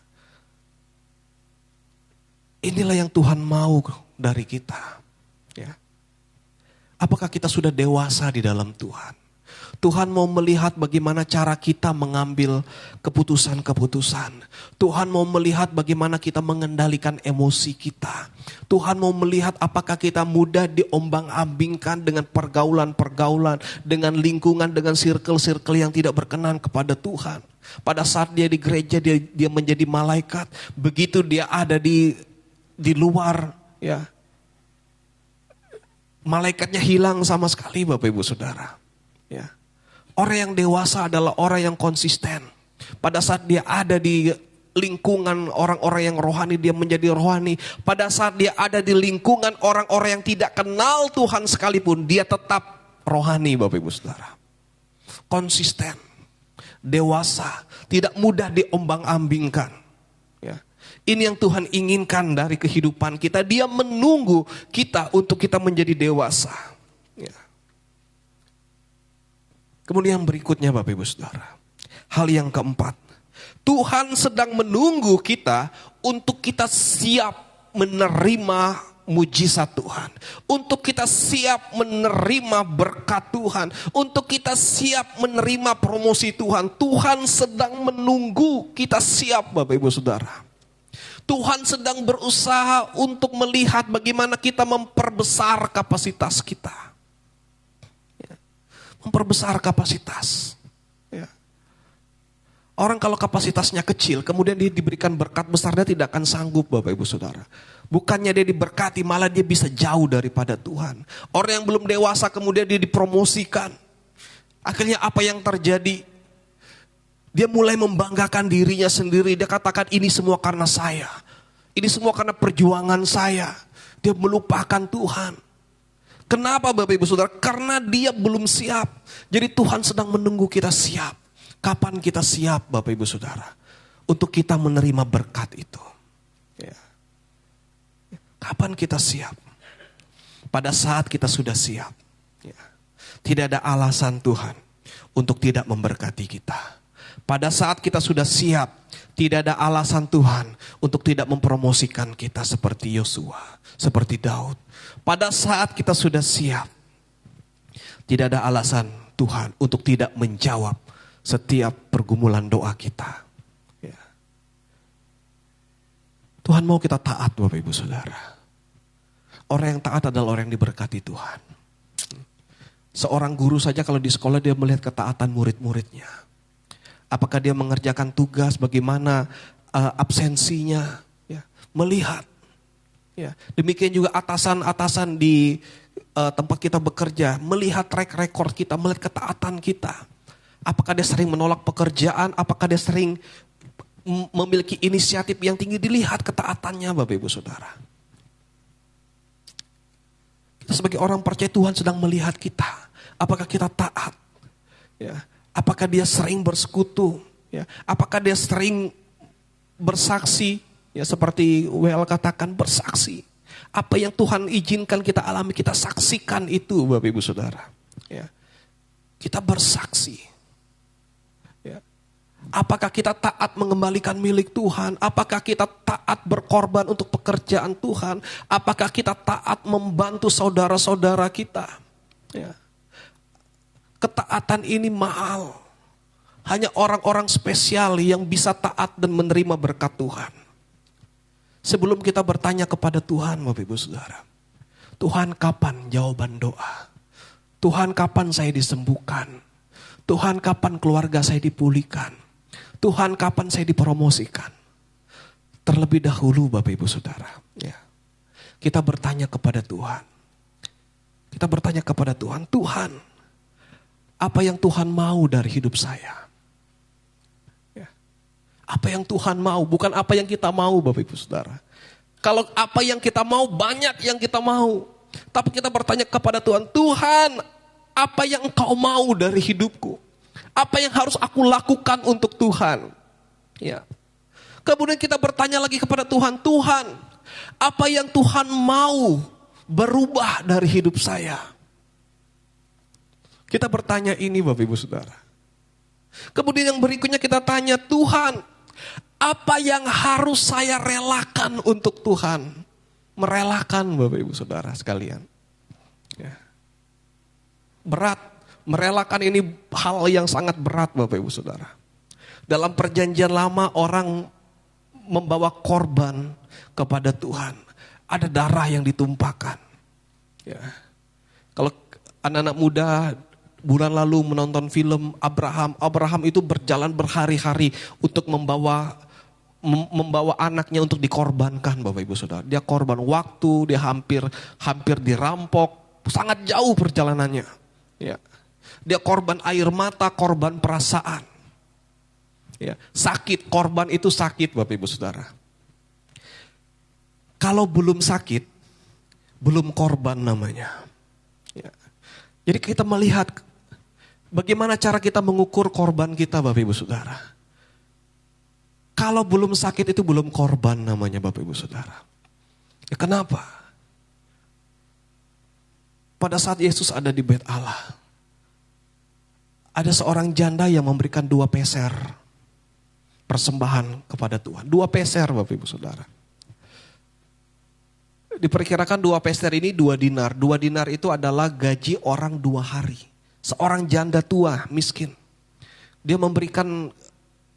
Inilah yang Tuhan mau dari kita. Ya. Apakah kita sudah dewasa di dalam Tuhan? Tuhan mau melihat bagaimana cara kita mengambil keputusan-keputusan. Tuhan mau melihat bagaimana kita mengendalikan emosi kita. Tuhan mau melihat apakah kita mudah diombang-ambingkan dengan pergaulan-pergaulan, dengan lingkungan, dengan circle-circle yang tidak berkenan kepada Tuhan. Pada saat dia di gereja dia menjadi malaikat, begitu dia ada di luar, ya, malaikatnya hilang sama sekali Bapak Ibu Saudara. Ya. Orang yang dewasa adalah orang yang konsisten. Pada saat dia ada di lingkungan orang-orang yang rohani, dia menjadi rohani. Pada saat dia ada di lingkungan orang-orang yang tidak kenal Tuhan sekalipun, dia tetap rohani Bapak Ibu Saudara. Konsisten, dewasa, tidak mudah diombang-ambingkan. Ya. Ini yang Tuhan inginkan dari kehidupan kita. Dia menunggu kita untuk kita menjadi dewasa. Ya. Kemudian yang berikutnya Bapak Ibu Saudara. Hal yang keempat. Tuhan sedang menunggu kita untuk kita siap menerima mujizat Tuhan, untuk kita siap menerima berkat Tuhan, untuk kita siap menerima promosi Tuhan. Tuhan sedang menunggu kita siap, Bapak Ibu Saudara. Tuhan sedang berusaha untuk melihat bagaimana kita memperbesar kapasitas kita. Memperbesar kapasitas. Orang kalau kapasitasnya kecil, kemudian dia diberikan berkat besar, dia tidak akan sanggup, Bapak Ibu Saudara. Bukannya dia diberkati, malah dia bisa jauh daripada Tuhan. Orang yang belum dewasa kemudian dia dipromosikan. Akhirnya apa yang terjadi? Dia mulai membanggakan dirinya sendiri. Dia katakan ini semua karena saya. Ini semua karena perjuangan saya. Dia melupakan Tuhan. Kenapa Bapak Ibu Saudara? Karena dia belum siap. Jadi Tuhan sedang menunggu kita siap. Kapan kita siap Bapak Ibu Saudara? Untuk kita menerima berkat itu. Ya. Kapan kita siap? Pada saat kita sudah siap. Ya. Tidak ada alasan Tuhan untuk tidak memberkati kita. Pada saat kita sudah siap, tidak ada alasan Tuhan untuk tidak mempromosikan kita seperti Yosua, seperti Daud. Pada saat kita sudah siap, tidak ada alasan Tuhan untuk tidak menjawab setiap pergumulan doa kita. Ya. Tuhan mau kita taat Bapak Ibu Saudara. Orang yang taat adalah orang yang diberkati Tuhan. Seorang guru saja kalau di sekolah dia melihat ketaatan murid-muridnya. Apakah dia mengerjakan tugas, bagaimana absensinya, ya, melihat. Ya. Demikian juga atasan-atasan di tempat kita bekerja, melihat track record kita, melihat ketaatan kita. Apakah dia sering menolak pekerjaan, apakah dia sering memiliki inisiatif yang tinggi, dilihat ketaatannya Bapak Ibu Saudara. Kita sebagai orang percaya Tuhan sedang melihat kita. Apakah kita taat? Ya. Apakah dia sering bersekutu? Ya. Apakah dia sering bersaksi? Ya, seperti WL katakan, bersaksi. Apa yang Tuhan izinkan kita alami, kita saksikan itu Bapak Ibu Saudara. Ya. Kita bersaksi. Ya. Apakah kita taat mengembalikan milik Tuhan? Apakah kita taat berkorban untuk pekerjaan Tuhan? Apakah kita taat membantu saudara-saudara kita? Ya. Ketaatan ini mahal. Hanya orang-orang spesial yang bisa taat dan menerima berkat Tuhan. Sebelum kita bertanya kepada Tuhan, Bapak Ibu Saudara, Tuhan kapan jawaban doa? Tuhan kapan saya disembuhkan? Tuhan kapan keluarga saya dipulihkan? Tuhan kapan saya dipromosikan? Terlebih dahulu Bapak Ibu Saudara, ya, kita bertanya kepada Tuhan. Kita bertanya kepada Tuhan, Tuhan, apa yang Tuhan mau dari hidup saya? Ya. Apa yang Tuhan mau, bukan apa yang kita mau Bapak Ibu Saudara. Kalau apa yang kita mau, banyak yang kita mau. Tapi kita bertanya kepada Tuhan, Tuhan, apa yang Engkau mau dari hidupku? Apa yang harus aku lakukan untuk Tuhan? Ya. Kemudian kita bertanya lagi kepada Tuhan, Tuhan, apa yang Tuhan mau berubah dari hidup saya? Kita bertanya ini Bapak Ibu Saudara. Kemudian yang berikutnya kita tanya, Tuhan, apa yang harus saya relakan untuk Tuhan? Merelakan Bapak Ibu Saudara sekalian. Ya. Berat, merelakan ini hal yang sangat berat Bapak Ibu Saudara. Dalam perjanjian lama orang membawa korban kepada Tuhan. Ada darah yang ditumpahkan. Ya. Kalau anak-anak muda bulan lalu menonton film Abraham itu berjalan berhari-hari untuk membawa anaknya untuk dikorbankan Bapak Ibu Saudara. Dia korban waktu, dia hampir dirampok, sangat jauh perjalanannya. Ya. Dia korban air mata, korban perasaan. Ya. Sakit, korban itu sakit Bapak Ibu Saudara. Kalau belum sakit, belum korban namanya. Ya. Jadi kita melihat bagaimana cara kita mengukur korban kita Bapak Ibu Saudara. Kalau belum sakit itu belum korban namanya Bapak Ibu Saudara. Ya, kenapa? Pada saat Yesus ada di bait Allah, ada seorang janda yang memberikan 2 peser persembahan kepada Tuhan. 2 peser Bapak Ibu Saudara. Diperkirakan 2 peser ini 2 dinar. 2 dinar itu adalah gaji orang 2 hari. Seorang janda tua miskin. Dia memberikan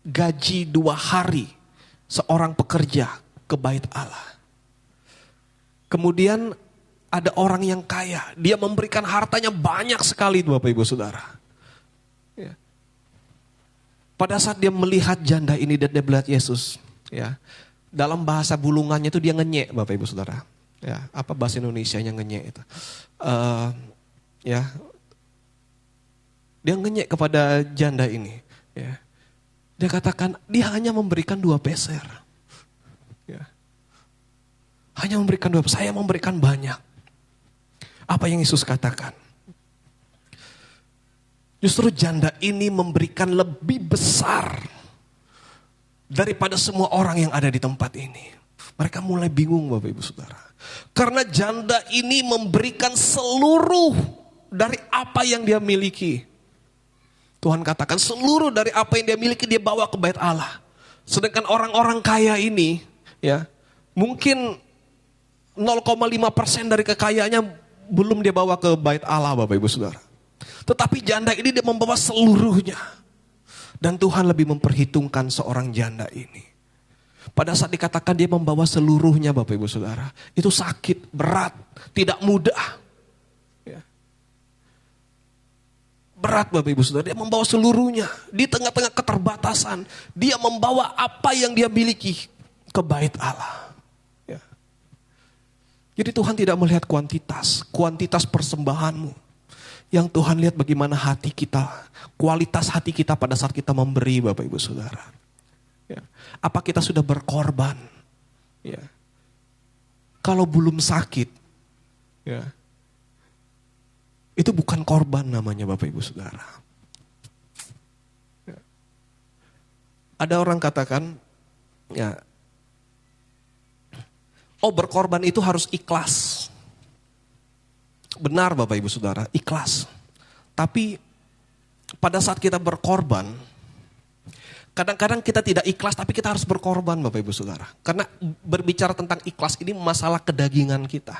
gaji 2 hari seorang pekerja ke bait Allah. Kemudian ada orang yang kaya. Dia memberikan hartanya banyak sekali Bapak Ibu Saudara. Ya. Pada saat dia melihat janda ini dan dia melihat Yesus. Ya. Dalam bahasa bulungannya itu dia ngenyek Bapak Ibu Saudara. Ya, apa bahasa Indonesianya ngenyek itu? Ya, dia ngenyek kepada janda ini. Ya. Dia katakan dia hanya memberikan 2 peser. Ya. Hanya memberikan 2 peser. Saya memberikan banyak. Apa yang Yesus katakan? Justru janda ini memberikan lebih besar daripada semua orang yang ada di tempat ini. Mereka mulai bingung Bapak Ibu Saudara. Karena janda ini memberikan seluruh dari apa yang dia miliki. Tuhan katakan seluruh dari apa yang dia miliki dia bawa ke bait Allah. Sedangkan orang-orang kaya ini ya mungkin 0,5% dari kekayaannya belum dia bawa ke bait Allah Bapak Ibu Saudara. Tetapi janda ini dia membawa seluruhnya. Dan Tuhan lebih memperhitungkan seorang janda ini. Pada saat dikatakan dia membawa seluruhnya Bapak Ibu Saudara. Itu sakit, berat, tidak mudah. Ya. Berat Bapak Ibu Saudara, dia membawa seluruhnya. Di tengah-tengah keterbatasan, dia membawa apa yang dia miliki ke bait Allah. Ya. Jadi Tuhan tidak melihat kuantitas persembahanmu. Yang Tuhan lihat bagaimana hati kita, kualitas hati kita pada saat kita memberi Bapak Ibu Saudara. Ya. Apa kita sudah berkorban? Ya. Kalau belum sakit, ya, itu bukan korban namanya Bapak Ibu Saudara. Ya. Ada orang katakan, ya, oh berkorban itu harus ikhlas. Benar Bapak Ibu Saudara, ikhlas. Tapi pada saat kita berkorban, kadang-kadang kita tidak ikhlas tapi kita harus berkorban Bapak Ibu Saudara. Karena berbicara tentang ikhlas ini masalah kedagingan kita.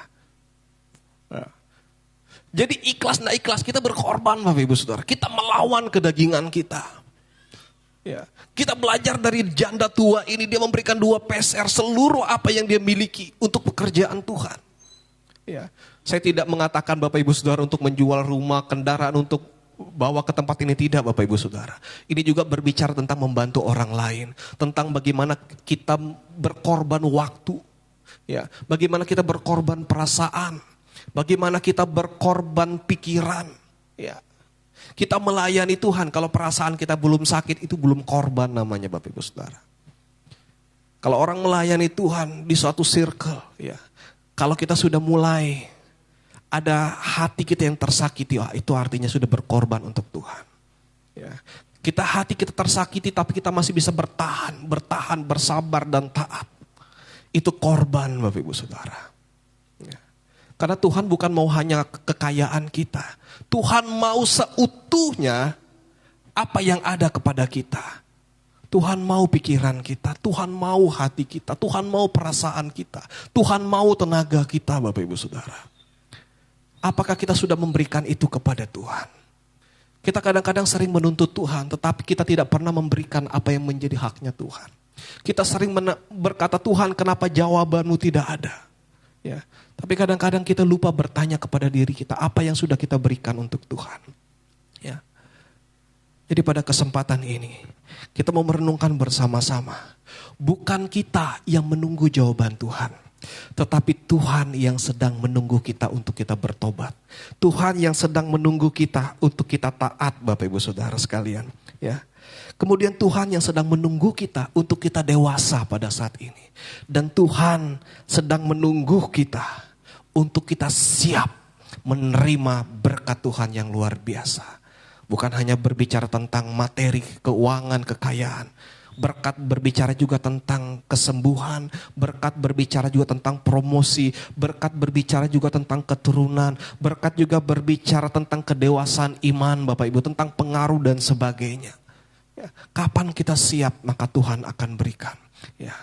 Ya. Jadi ikhlas dan ikhlas kita berkorban Bapak Ibu Saudara. Kita melawan kedagingan kita. Ya. Kita belajar dari janda tua ini, dia memberikan 2 peser seluruh apa yang dia miliki untuk pekerjaan Tuhan. Ya. Saya tidak mengatakan Bapak Ibu Saudara untuk menjual rumah, kendaraan untuk bawa ke tempat ini, tidak Bapak Ibu Saudara. Ini juga berbicara tentang membantu orang lain, tentang bagaimana kita berkorban waktu, ya, bagaimana kita berkorban perasaan, bagaimana kita berkorban pikiran, ya. Kita melayani Tuhan, kalau perasaan kita belum sakit itu belum korban namanya Bapak Ibu Saudara. Kalau orang melayani Tuhan di suatu circle, ya, kalau kita sudah mulai ada hati kita yang tersakiti, itu artinya sudah berkorban untuk Tuhan. Ya. Hati kita tersakiti tapi kita masih bisa bertahan, bersabar dan taat. Itu korban Bapak Ibu Saudara. Ya. Karena Tuhan bukan mau hanya kekayaan kita. Tuhan mau seutuhnya apa yang ada kepada kita. Tuhan mau pikiran kita, Tuhan mau hati kita, Tuhan mau perasaan kita, Tuhan mau tenaga kita Bapak Ibu Saudara. Apakah kita sudah memberikan itu kepada Tuhan? Kita kadang-kadang sering menuntut Tuhan, tetapi kita tidak pernah memberikan apa yang menjadi haknya Tuhan. Kita sering berkata, Tuhan kenapa jawabanmu tidak ada? Ya, tapi kadang-kadang kita lupa bertanya kepada diri kita, apa yang sudah kita berikan untuk Tuhan. Ya. Jadi pada kesempatan ini, kita mau merenungkan bersama-sama. Bukan kita yang menunggu jawaban Tuhan, tetapi Tuhan yang sedang menunggu kita untuk kita bertobat. Tuhan yang sedang menunggu kita untuk kita taat Bapak Ibu Saudara sekalian. Ya. Kemudian Tuhan yang sedang menunggu kita untuk kita dewasa pada saat ini. Dan Tuhan sedang menunggu kita untuk kita siap menerima berkat Tuhan yang luar biasa. Bukan hanya berbicara tentang materi, keuangan, kekayaan. Berkat berbicara juga tentang kesembuhan, berkat berbicara juga tentang promosi, berkat berbicara juga tentang keturunan, berkat juga berbicara tentang kedewasaan iman Bapak Ibu, tentang pengaruh dan sebagainya. Ya, kapan kita siap maka Tuhan akan berikan. Ya,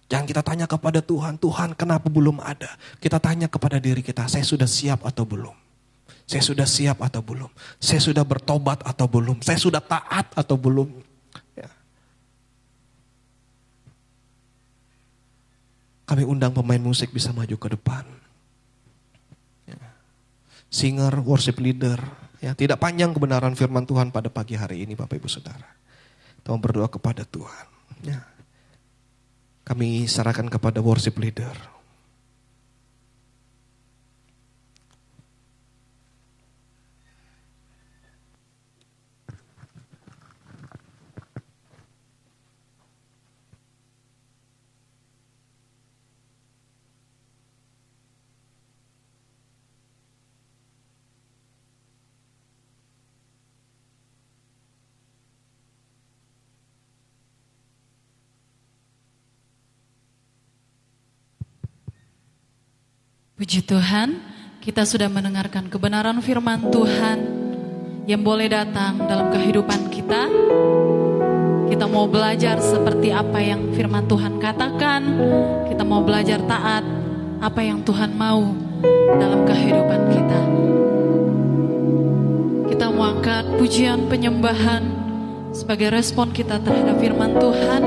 Jangan kita tanya kepada Tuhan, Tuhan kenapa belum ada? Kita tanya kepada diri kita, saya sudah siap atau belum? Saya sudah siap atau belum? Saya sudah bertobat atau belum? Saya sudah taat atau belum? Ya. Kami undang pemain musik bisa maju ke depan. Ya. Singer, worship leader. Ya, tidak panjang kebenaran firman Tuhan pada pagi hari ini Bapak Ibu Saudara. Kita mau berdoa kepada Tuhan. Ya. Kami serahkan kepada worship leader. Puji Tuhan, kita sudah mendengarkan kebenaran firman Tuhan yang boleh datang dalam kehidupan kita. Kita mau belajar seperti apa yang firman Tuhan katakan. Kita mau belajar taat apa yang Tuhan mau dalam kehidupan kita. Kita mau angkat pujian penyembahan sebagai respon kita terhadap firman Tuhan.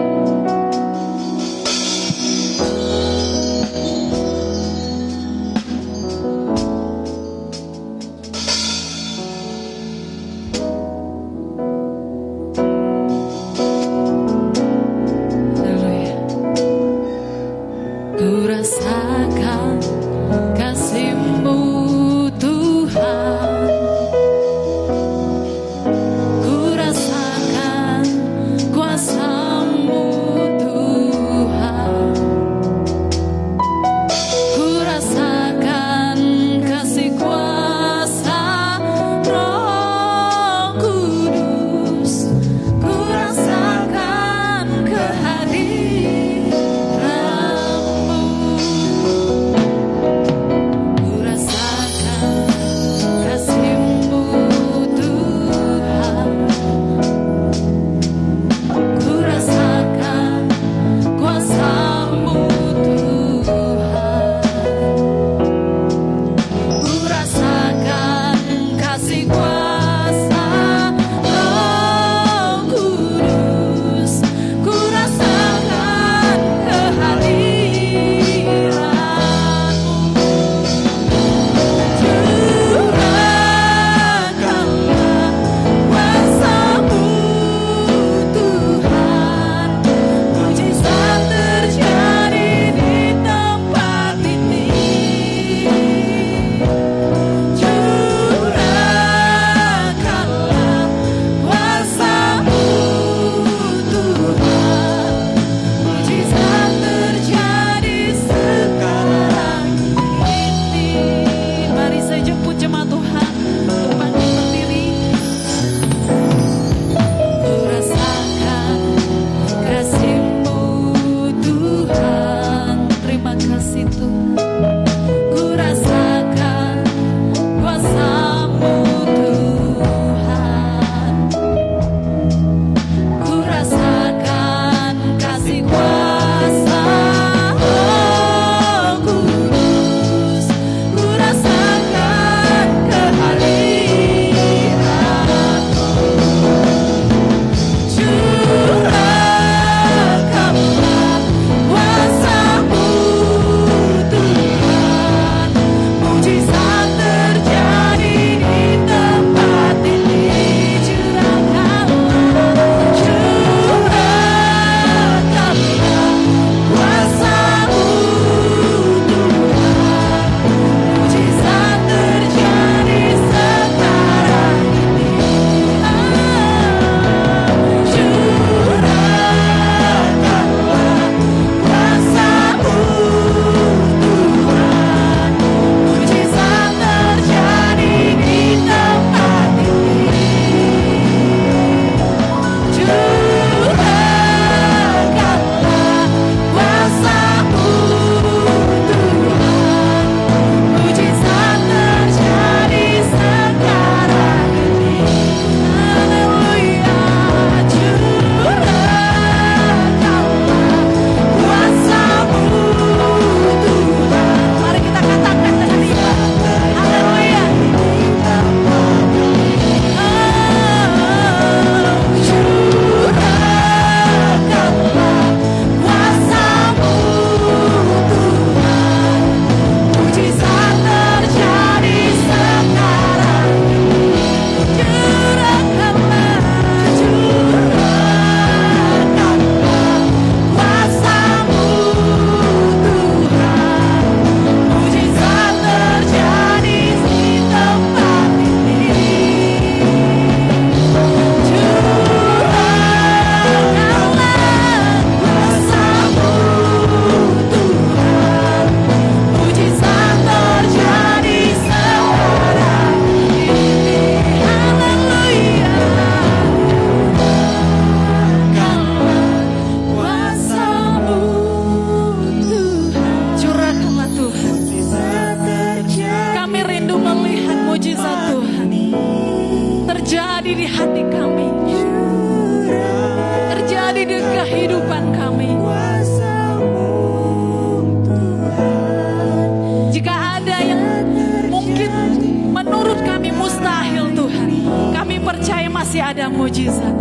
ada mujizat.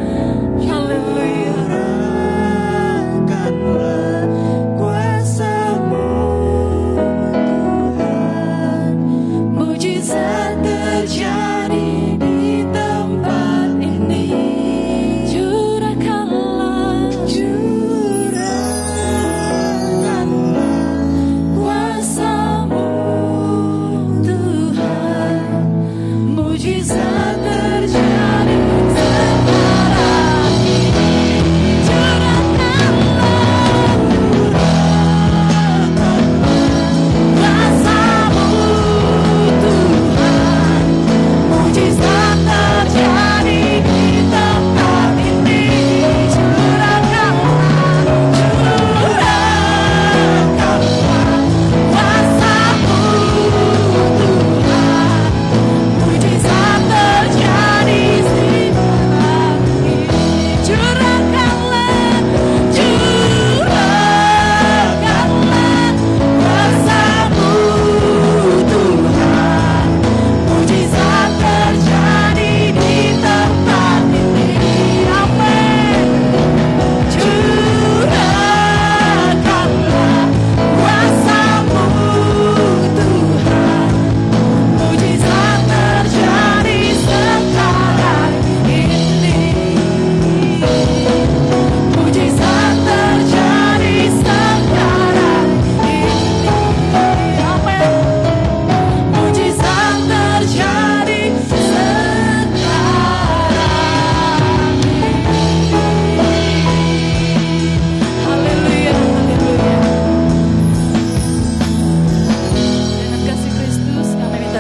Haleluya. Curahkanlah kuasa-Mu Tuhan, mujizat terjadi di tempat ini. Curahkanlah kuasa-Mu Tuhan, mujizat terjadi sekarang ini.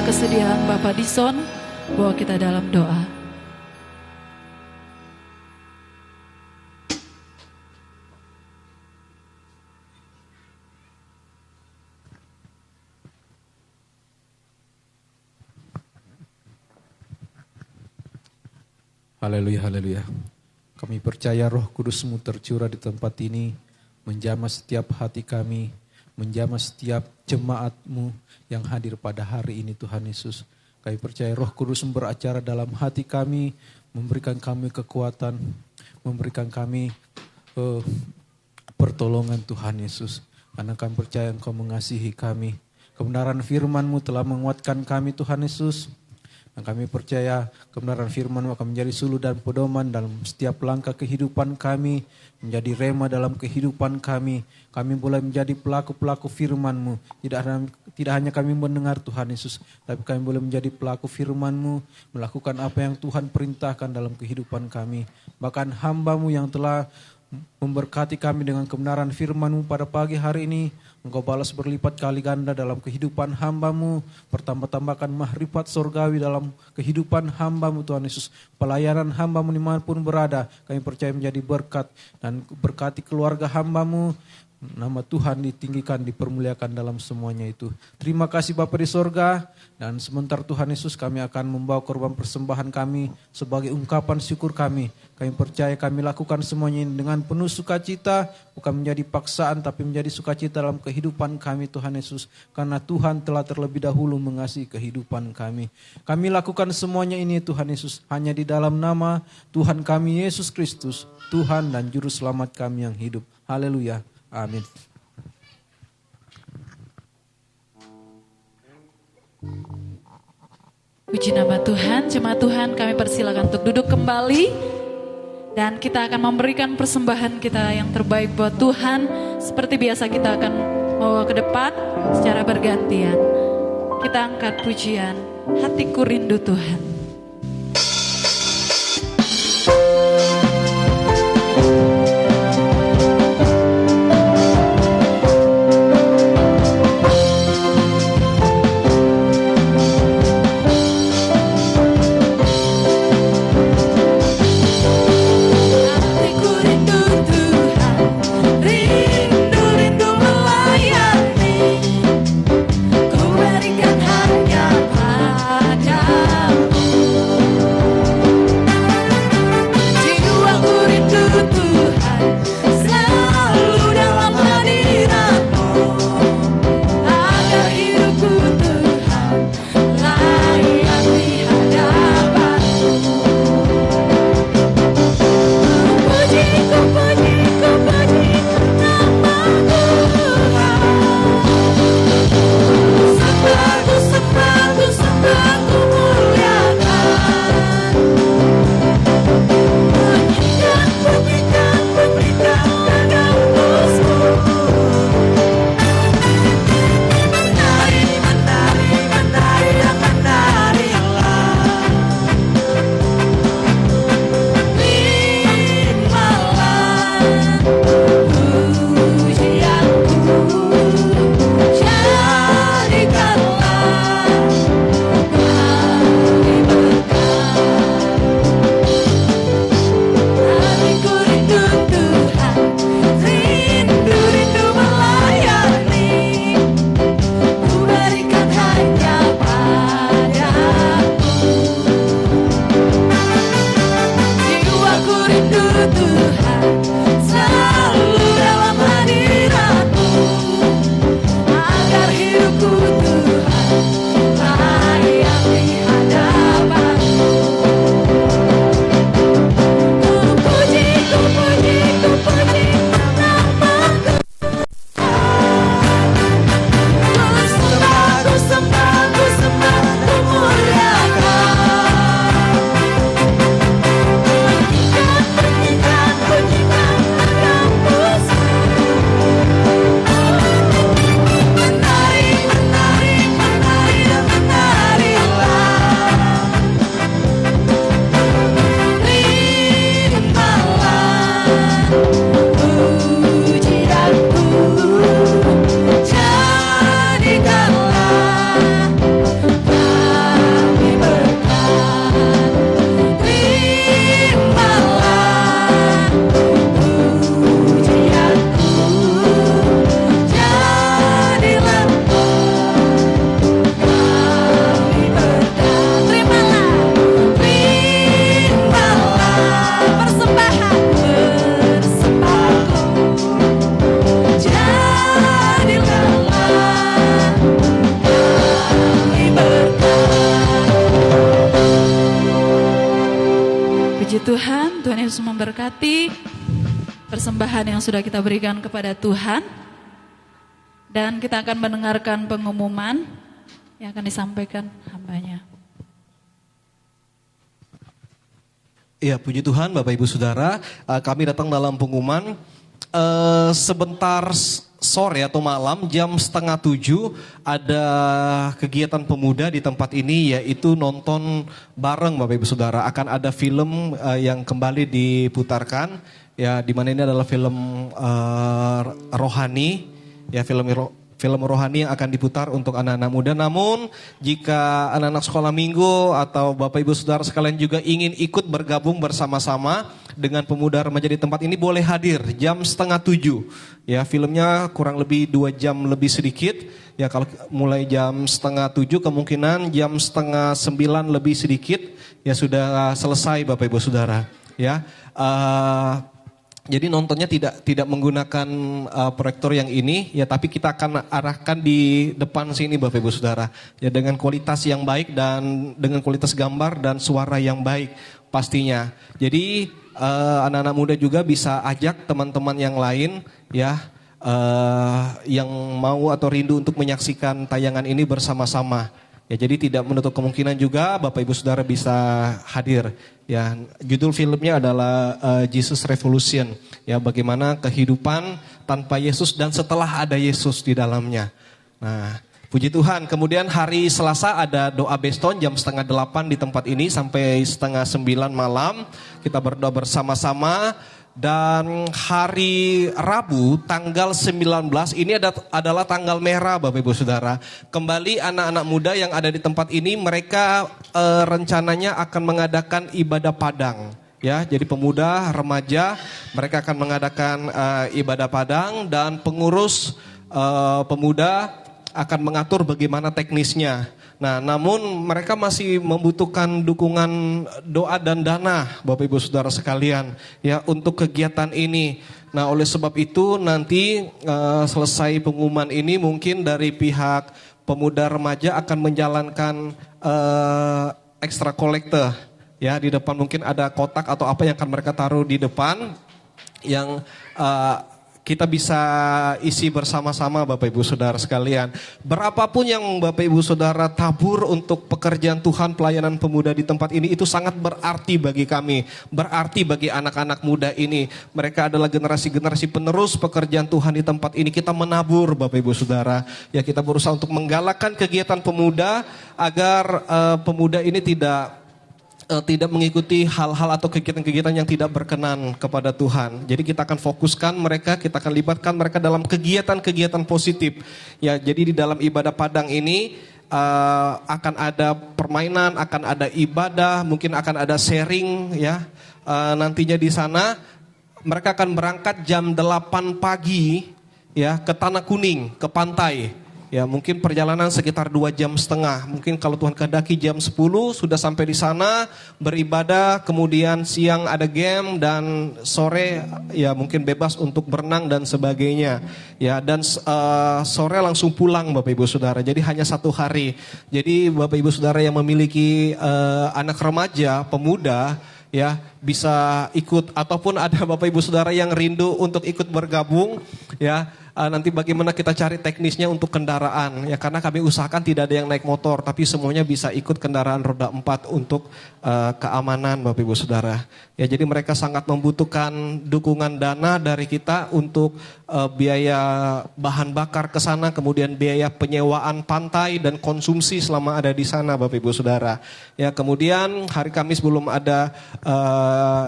Kesediaan Bapak Dison, bahwa kita dalam doa. Haleluya, haleluya. Kami percaya Roh Kudus-Mu tercurah di tempat ini, menjamah setiap hati kami, menjamah setiap jemaat-Mu yang hadir pada hari ini Tuhan Yesus. Kami percaya Roh Kudus beracara dalam hati kami, memberikan kami kekuatan, memberikan kami pertolongan Tuhan Yesus. Karena kami percaya Engkau mengasihi kami. Kebenaran firman-Mu telah menguatkan kami Tuhan Yesus. Dan kami percaya kebenaran firman-Mu akan menjadi suluh dan pedoman dalam setiap langkah kehidupan kami, menjadi rema dalam kehidupan kami. Kami boleh menjadi pelaku-pelaku firman-Mu. Tidak hanya kami mendengar Tuhan Yesus, tapi kami boleh menjadi pelaku firman-Mu, melakukan apa yang Tuhan perintahkan dalam kehidupan kami. Bahkan hamba-Mu yang telah memberkati kami dengan kebenaran firman-Mu pada pagi hari ini, Engkau balas berlipat kali ganda dalam kehidupan hamba-Mu, bertambah-tambahkan mahrifat surgawi dalam kehidupan hamba-Mu Tuhan Yesus. Pelayanan hamba-Mu dimanapun berada, kami percaya menjadi berkat, dan berkati keluarga hamba-Mu. Nama Tuhan ditinggikan, dipermuliakan dalam semuanya itu. Terima kasih Bapa di sorga. Dan sebentar Tuhan Yesus, kami akan membawa korban persembahan kami sebagai ungkapan syukur kami. Kami percaya kami lakukan semuanya ini dengan penuh sukacita, bukan menjadi paksaan tapi menjadi sukacita dalam kehidupan kami Tuhan Yesus. Karena Tuhan telah terlebih dahulu mengasihi kehidupan kami. Kami lakukan semuanya ini Tuhan Yesus hanya di dalam nama Tuhan kami Yesus Kristus, Tuhan dan Juru Selamat kami yang hidup. Haleluya. Amin. Puji nama Tuhan, jemaat Tuhan kami persilakan untuk duduk kembali. Dan kita akan memberikan persembahan kita yang terbaik buat Tuhan. Seperti biasa kita akan bawa ke depan secara bergantian. Kita angkat pujian, hatiku rindu Tuhan. Ku berikan hanya padamu. Puji Tuhan, Tuhan Yesus memberkati persembahan yang sudah kita berikan kepada Tuhan. Dan kita akan mendengarkan pengumuman yang akan disampaikan hambanya. Ya, puji Tuhan Bapak Ibu Saudara, kami datang dalam pengumuman sebentar sore atau malam jam 6:30 ada kegiatan pemuda di tempat ini, yaitu nonton bareng Bapak Ibu Saudara. Akan ada film yang kembali diputarkan, ya, di mana ini adalah film rohani, ya, film rohani yang akan diputar untuk anak-anak muda. Namun jika anak-anak sekolah minggu atau Bapak Ibu Saudara sekalian juga ingin ikut bergabung bersama-sama dengan pemuda remaja di tempat ini, boleh hadir jam 6:30. Ya, filmnya kurang lebih 2 jam lebih sedikit. Ya, kalau mulai jam 6:30 kemungkinan jam 8:30 lebih sedikit ya sudah selesai Bapak Ibu Saudara. Ya, jadi nontonnya tidak menggunakan proyektor yang ini, ya, tapi kita akan arahkan di depan sini Bapak Ibu Saudara, ya, dengan kualitas yang baik dan dengan kualitas gambar dan suara yang baik pastinya. Jadi anak-anak muda juga bisa ajak teman-teman yang lain, ya, yang mau atau rindu untuk menyaksikan tayangan ini bersama-sama. Ya, jadi tidak menutup kemungkinan juga Bapak Ibu Saudara bisa hadir. Ya, judul filmnya adalah Jesus Revolution. Ya, bagaimana kehidupan tanpa Yesus dan setelah ada Yesus di dalamnya. Nah, puji Tuhan. Kemudian hari Selasa ada doa Beston jam 7:30 di tempat ini sampai 8:30 malam. Kita berdoa bersama-sama. Dan hari Rabu tanggal 19 ini adalah tanggal merah Bapak Ibu Saudara. Kembali anak-anak muda yang ada di tempat ini, mereka rencananya akan mengadakan ibadah padang. Ya, jadi pemuda, remaja, mereka akan mengadakan ibadah padang dan pengurus pemuda akan mengatur bagaimana teknisnya. Nah, namun mereka masih membutuhkan dukungan doa dan dana Bapak Ibu Saudara sekalian, ya, untuk kegiatan ini. Nah, oleh sebab itu nanti selesai pengumuman ini mungkin dari pihak pemuda remaja akan menjalankan extra collector, ya, di depan mungkin ada kotak atau apa yang akan mereka taruh di depan yang kita bisa isi bersama-sama Bapak Ibu Saudara sekalian. Berapapun yang Bapak Ibu Saudara tabur untuk pekerjaan Tuhan, pelayanan pemuda di tempat ini, itu sangat berarti bagi kami. Berarti bagi anak-anak muda ini. Mereka adalah generasi-generasi penerus pekerjaan Tuhan di tempat ini. Kita menabur Bapak Ibu Saudara. Ya, kita berusaha untuk menggalakkan kegiatan pemuda agar pemuda ini tidak mengikuti hal-hal atau kegiatan-kegiatan yang tidak berkenan kepada Tuhan. Jadi kita akan fokuskan mereka, kita akan libatkan mereka dalam kegiatan-kegiatan positif. Ya, jadi di dalam ibadah padang ini akan ada permainan, akan ada ibadah, mungkin akan ada sharing, ya. Nantinya di sana mereka akan berangkat jam 8 pagi, ya, ke Tanah Kuning, ke pantai. Ya, mungkin perjalanan sekitar 2,5 jam. Mungkin kalau Tuhan kehendaki jam 10 sudah sampai di sana beribadah, kemudian siang ada game dan sore ya mungkin bebas untuk berenang dan sebagainya. Ya, dan sore langsung pulang Bapak Ibu Saudara. Jadi hanya 1 hari. Jadi Bapak Ibu Saudara yang memiliki anak remaja, pemuda, ya, bisa ikut, ataupun ada Bapak Ibu Saudara yang rindu untuk ikut bergabung, ya. Nanti bagaimana kita cari teknisnya untuk kendaraan, ya, karena kami usahakan tidak ada yang naik motor, tapi semuanya bisa ikut kendaraan roda 4 untuk keamanan Bapak Ibu Saudara. Ya, jadi mereka sangat membutuhkan dukungan dana dari kita untuk biaya bahan bakar ke sana, kemudian biaya penyewaan pantai dan konsumsi selama ada di sana Bapak Ibu Saudara. Ya, kemudian hari Kamis belum ada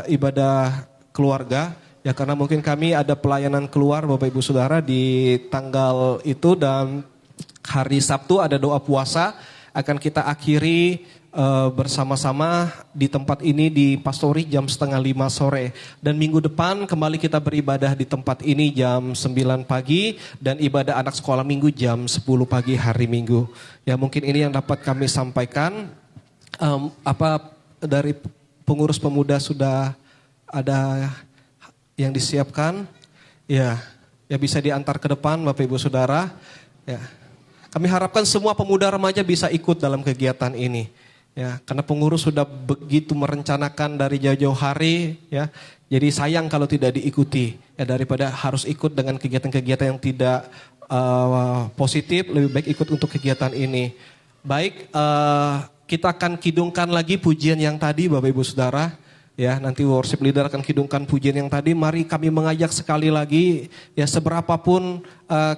ibadah keluarga. Ya, karena mungkin kami ada pelayanan keluar Bapak Ibu Saudara di tanggal itu, dan hari Sabtu ada doa puasa akan kita akhiri bersama-sama di tempat ini di Pastori jam 4:30 sore. Dan minggu depan kembali kita beribadah di tempat ini jam 9 pagi dan ibadah anak sekolah minggu jam 10 pagi hari Minggu. Ya, mungkin ini yang dapat kami sampaikan. Apa dari pengurus pemuda sudah ada yang disiapkan, ya bisa diantar ke depan Bapak Ibu Saudara. Ya, kami harapkan semua pemuda remaja bisa ikut dalam kegiatan ini. Ya, karena pengurus sudah begitu merencanakan dari jauh-jauh hari, ya. Jadi sayang kalau tidak diikuti. Ya, daripada harus ikut dengan kegiatan-kegiatan yang tidak positif, lebih baik ikut untuk kegiatan ini. Baik, kita akan kidungkan lagi pujian yang tadi, Bapak Ibu Saudara. Ya, nanti worship leader akan kidungkan pujian yang tadi. Mari kami mengajak sekali lagi, ya seberapapun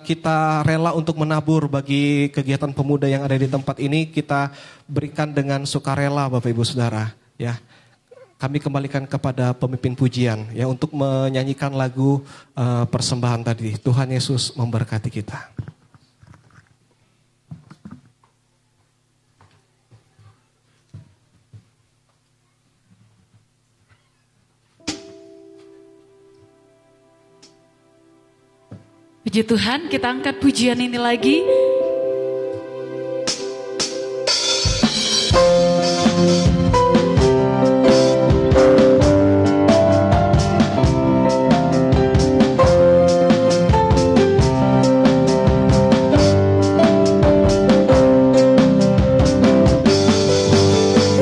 kita rela untuk menabur bagi kegiatan pemuda yang ada di tempat ini, kita berikan dengan sukarela, Bapak Ibu Saudara. Ya, kami kembalikan kepada pemimpin pujian, ya untuk menyanyikan lagu persembahan tadi. Tuhan Yesus memberkati kita. Puji Tuhan, kita angkat pujian ini lagi.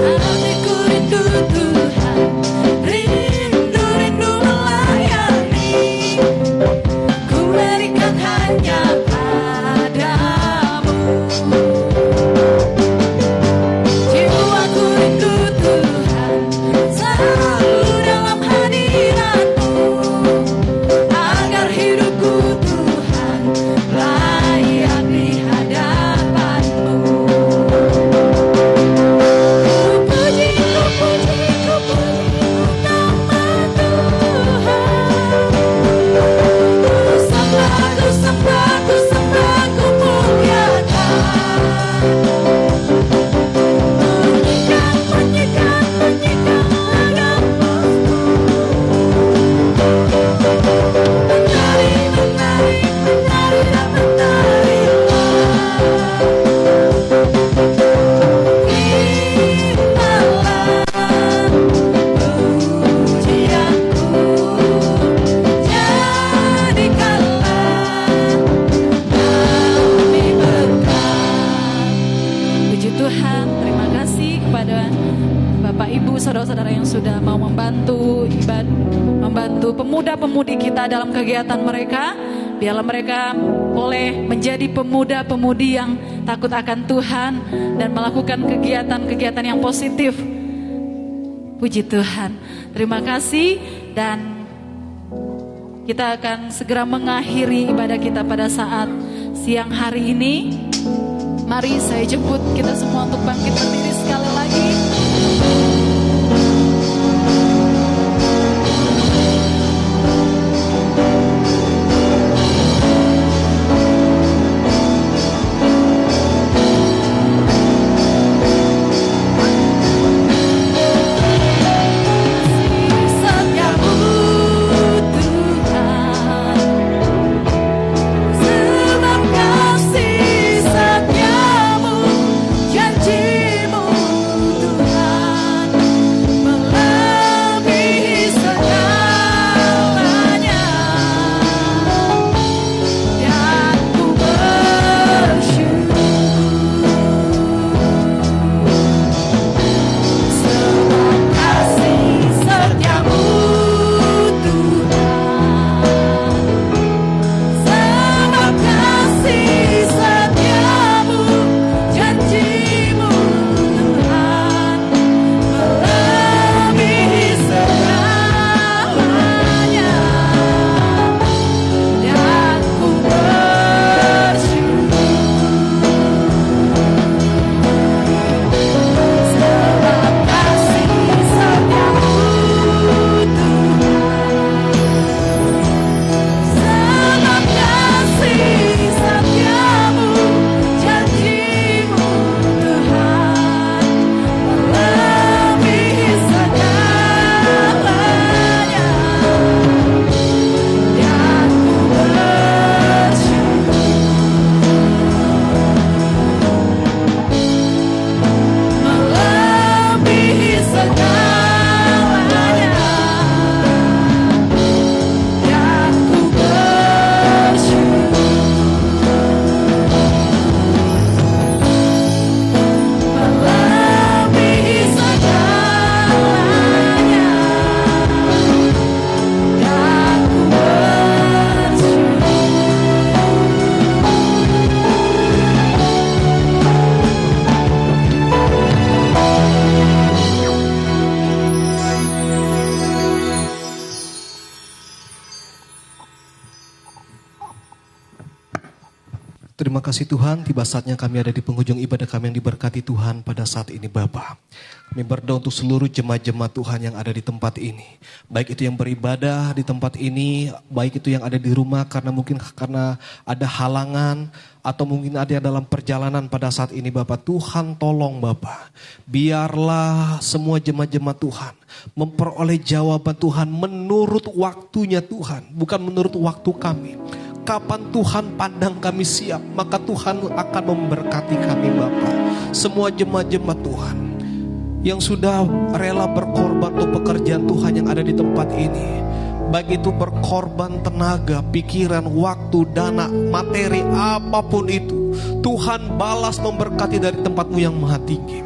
Hatiku rindu Tuhan, rindu melayani. Ku berikan hanya padamu. Jiwaku rindu Tuhan, selalu dalam hadirat-Mu. Agar hidupku Tuhan layak di hadapan-Mu. Ku puji nama Tuhan. Ku sembah, ku muliakan. Menyikan agama-Mu. Menari dan menarilah. Terimalah pujianku, jadikanlah kami berkat. Puji Tuhan, terima kasih kepada Bapak Ibu, saudara-saudara yang sudah mau membantu membantu pemuda-pemudi kita dalam kegiatan mereka. Biarlah mereka boleh menjadi pemuda-pemudi yang takut akan Tuhan dan melakukan kegiatan-kegiatan yang positif. Puji Tuhan, terima kasih, dan kita akan segera mengakhiri ibadah kita pada saat siang hari ini. Mari saya jemput kita semua untuk bangkit berdiri sekali lagi. Setiamu Tuhan, sebab kasih setiamu, janjimu Tuhan. Terima kasih Tuhan, tiba saatnya kami ada di penghujung ibadah kami yang diberkati Tuhan pada saat ini Bapa. Kami berdoa untuk seluruh jemaat-jemaat Tuhan yang ada di tempat ini. Baik itu yang beribadah di tempat ini, baik itu yang ada di rumah karena ada halangan, atau mungkin ada yang dalam perjalanan pada saat ini Bapak. Tuhan tolong Bapak, biarlah semua jemaat-jemaat Tuhan memperoleh jawaban Tuhan menurut waktunya Tuhan, bukan menurut waktu kami. Kapan Tuhan pandang kami siap, maka Tuhan akan memberkati kami Bapa. Semua jemaat-jemaat Tuhan yang sudah rela berkorban untuk pekerjaan Tuhan yang ada di tempat ini, baik itu berkorban tenaga, pikiran, waktu, dana, materi, apapun itu, Tuhan balas memberkati dari tempat-Mu yang maha tinggi.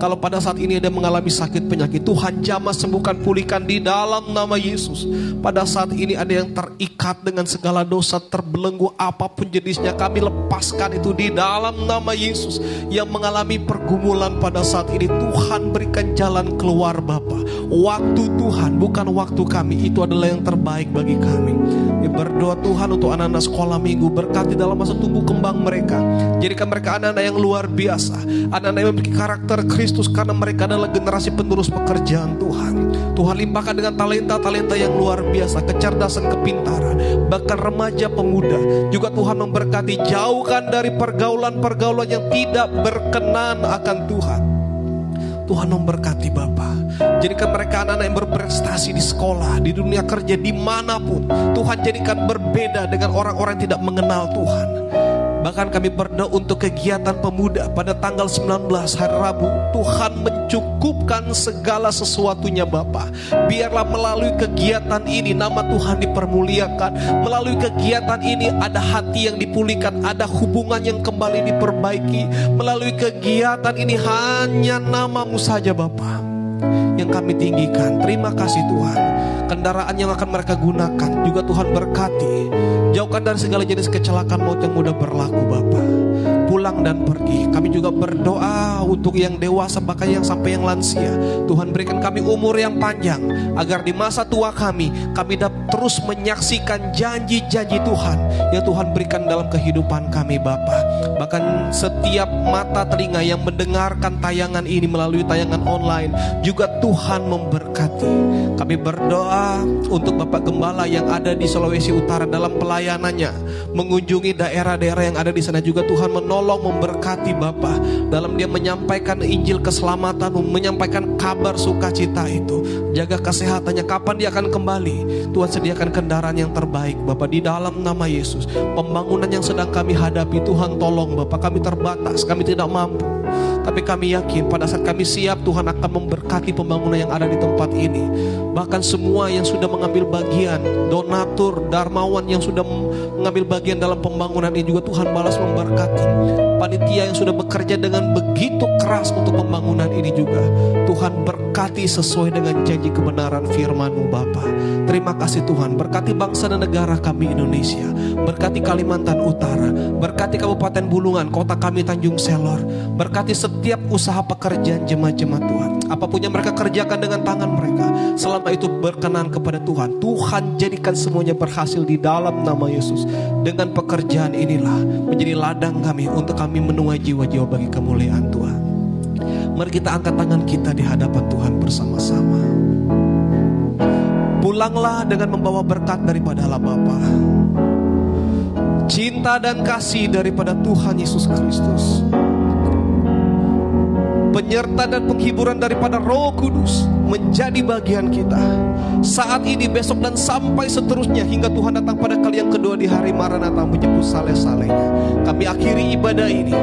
Kalau pada saat ini ada mengalami sakit penyakit, Tuhan jamah sembuhkan, pulihkan di dalam nama Yesus. Pada saat ini ada yang terikat dengan segala dosa, terbelenggu apapun jenisnya, kami lepaskan itu di dalam nama Yesus. Yang mengalami pergumulan pada saat ini, Tuhan berikan jalan keluar Bapa. Waktu Tuhan, bukan waktu kami, itu adalah yang terbaik bagi kami. Berdoa Tuhan untuk anak-anak sekolah minggu, berkati dalam masa tumbuh kembang mereka. Jadikan mereka anak-anak yang luar biasa, anak-anak yang memiliki karakter Kristus, karena mereka adalah generasi penerus pekerjaan Tuhan. Tuhan limpahkan dengan talenta-talenta yang luar biasa, kecerdasan, kepintaran, bahkan remaja pemuda. Juga Tuhan memberkati, jauhkan dari pergaulan-pergaulan yang tidak berkenan akan Tuhan. Tuhan memberkati Bapa. Jadikan mereka anak-anak yang berprestasi di sekolah, di dunia kerja, dimanapun. Tuhan jadikan berbeda dengan orang-orang yang tidak mengenal Tuhan. Bahkan kami berdoa untuk kegiatan pemuda pada tanggal 19 hari Rabu. Tuhan mencukupkan segala sesuatunya Bapa. Biarlah melalui kegiatan ini nama Tuhan dipermuliakan. Melalui kegiatan ini ada hati yang dipulihkan, ada hubungan yang kembali diperbaiki. Melalui kegiatan ini hanya nama-Mu saja Bapa yang kami tinggikan. Terima kasih Tuhan. Kendaraan yang akan mereka gunakan juga Tuhan berkati. Jauhkan dari segala jenis kecelakaan maut yang mudah berlaku Bapa. Pulang dan pergi. Kami juga berdoa untuk yang dewasa, bahkan yang sampai yang lansia. Tuhan berikan kami umur yang panjang, agar di masa tua kami dapat terus menyaksikan janji-janji Tuhan yang Tuhan berikan dalam kehidupan kami Bapa. Bahkan setiap mata telinga yang mendengarkan tayangan ini melalui tayangan online, juga Tuhan memberkati. Kami berdoa untuk Bapak Gembala yang ada di Sulawesi Utara dalam pelayanannya, mengunjungi daerah-daerah yang ada di sana. Juga Tuhan menolong, memberkati Bapa dalam dia menyampaikan Injil keselamatan, menyampaikan kabar sukacita itu. Jaga kesehatannya, kapan dia akan kembali. Tuhan sediakan kendaraan yang terbaik Bapa di dalam nama Yesus. Pembangunan yang sedang kami hadapi, Tuhan tolong Bapa. Kami terbatas, kami tidak mampu, tapi kami yakin pada saat kami siap, Tuhan akan memberkati pembangunan yang ada di tempat ini. Bahkan semua yang sudah mengambil bagian, donatur, darmawan yang sudah mengambil bagian dalam pembangunan ini, juga Tuhan balas memberkati. Panitia yang sudah bekerja dengan begitu keras untuk pembangunan ini juga, Tuhan berkati sesuai dengan janji kebenaran firman-Mu Bapa. Terima kasih Tuhan. Berkati bangsa dan negara kami Indonesia, berkati Kalimantan Utara, berkati Kabupaten Bulungan, kota kami Tanjung Selor. Berkati setiap usaha pekerjaan jemaat-jemaat Tuhan. Apapun yang mereka kerjakan dengan tangan mereka, selama itu berkenan kepada Tuhan, Tuhan jadikan semuanya berhasil di dalam nama Yesus. Dengan pekerjaan inilah menjadi ladang kami untuk kami menuai jiwa-jiwa bagi kemuliaan Tuhan. Mari kita angkat tangan kita di hadapan Tuhan bersama-sama. Pulanglah dengan membawa berkat daripada Allah Bapa, cinta dan kasih daripada Tuhan Yesus Kristus, penyerta dan penghiburan daripada Roh Kudus menjadi bagian kita saat ini, besok, dan sampai seterusnya hingga Tuhan datang pada kali yang kedua di hari Maranatha menyebut saleh-salehnya. Kami akhiri ibadah ini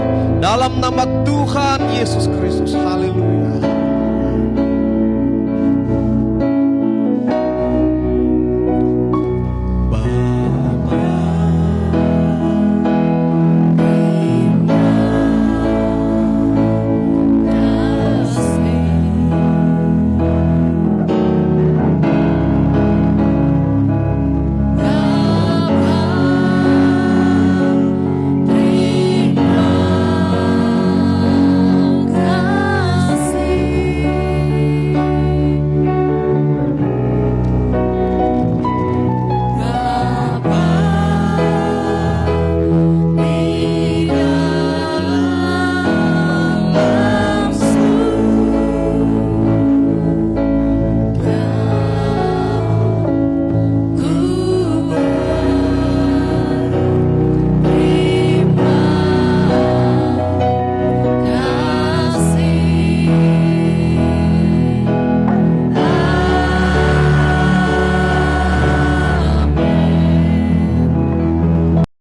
dalam nama Tuhan Yesus Kristus. Haleluya.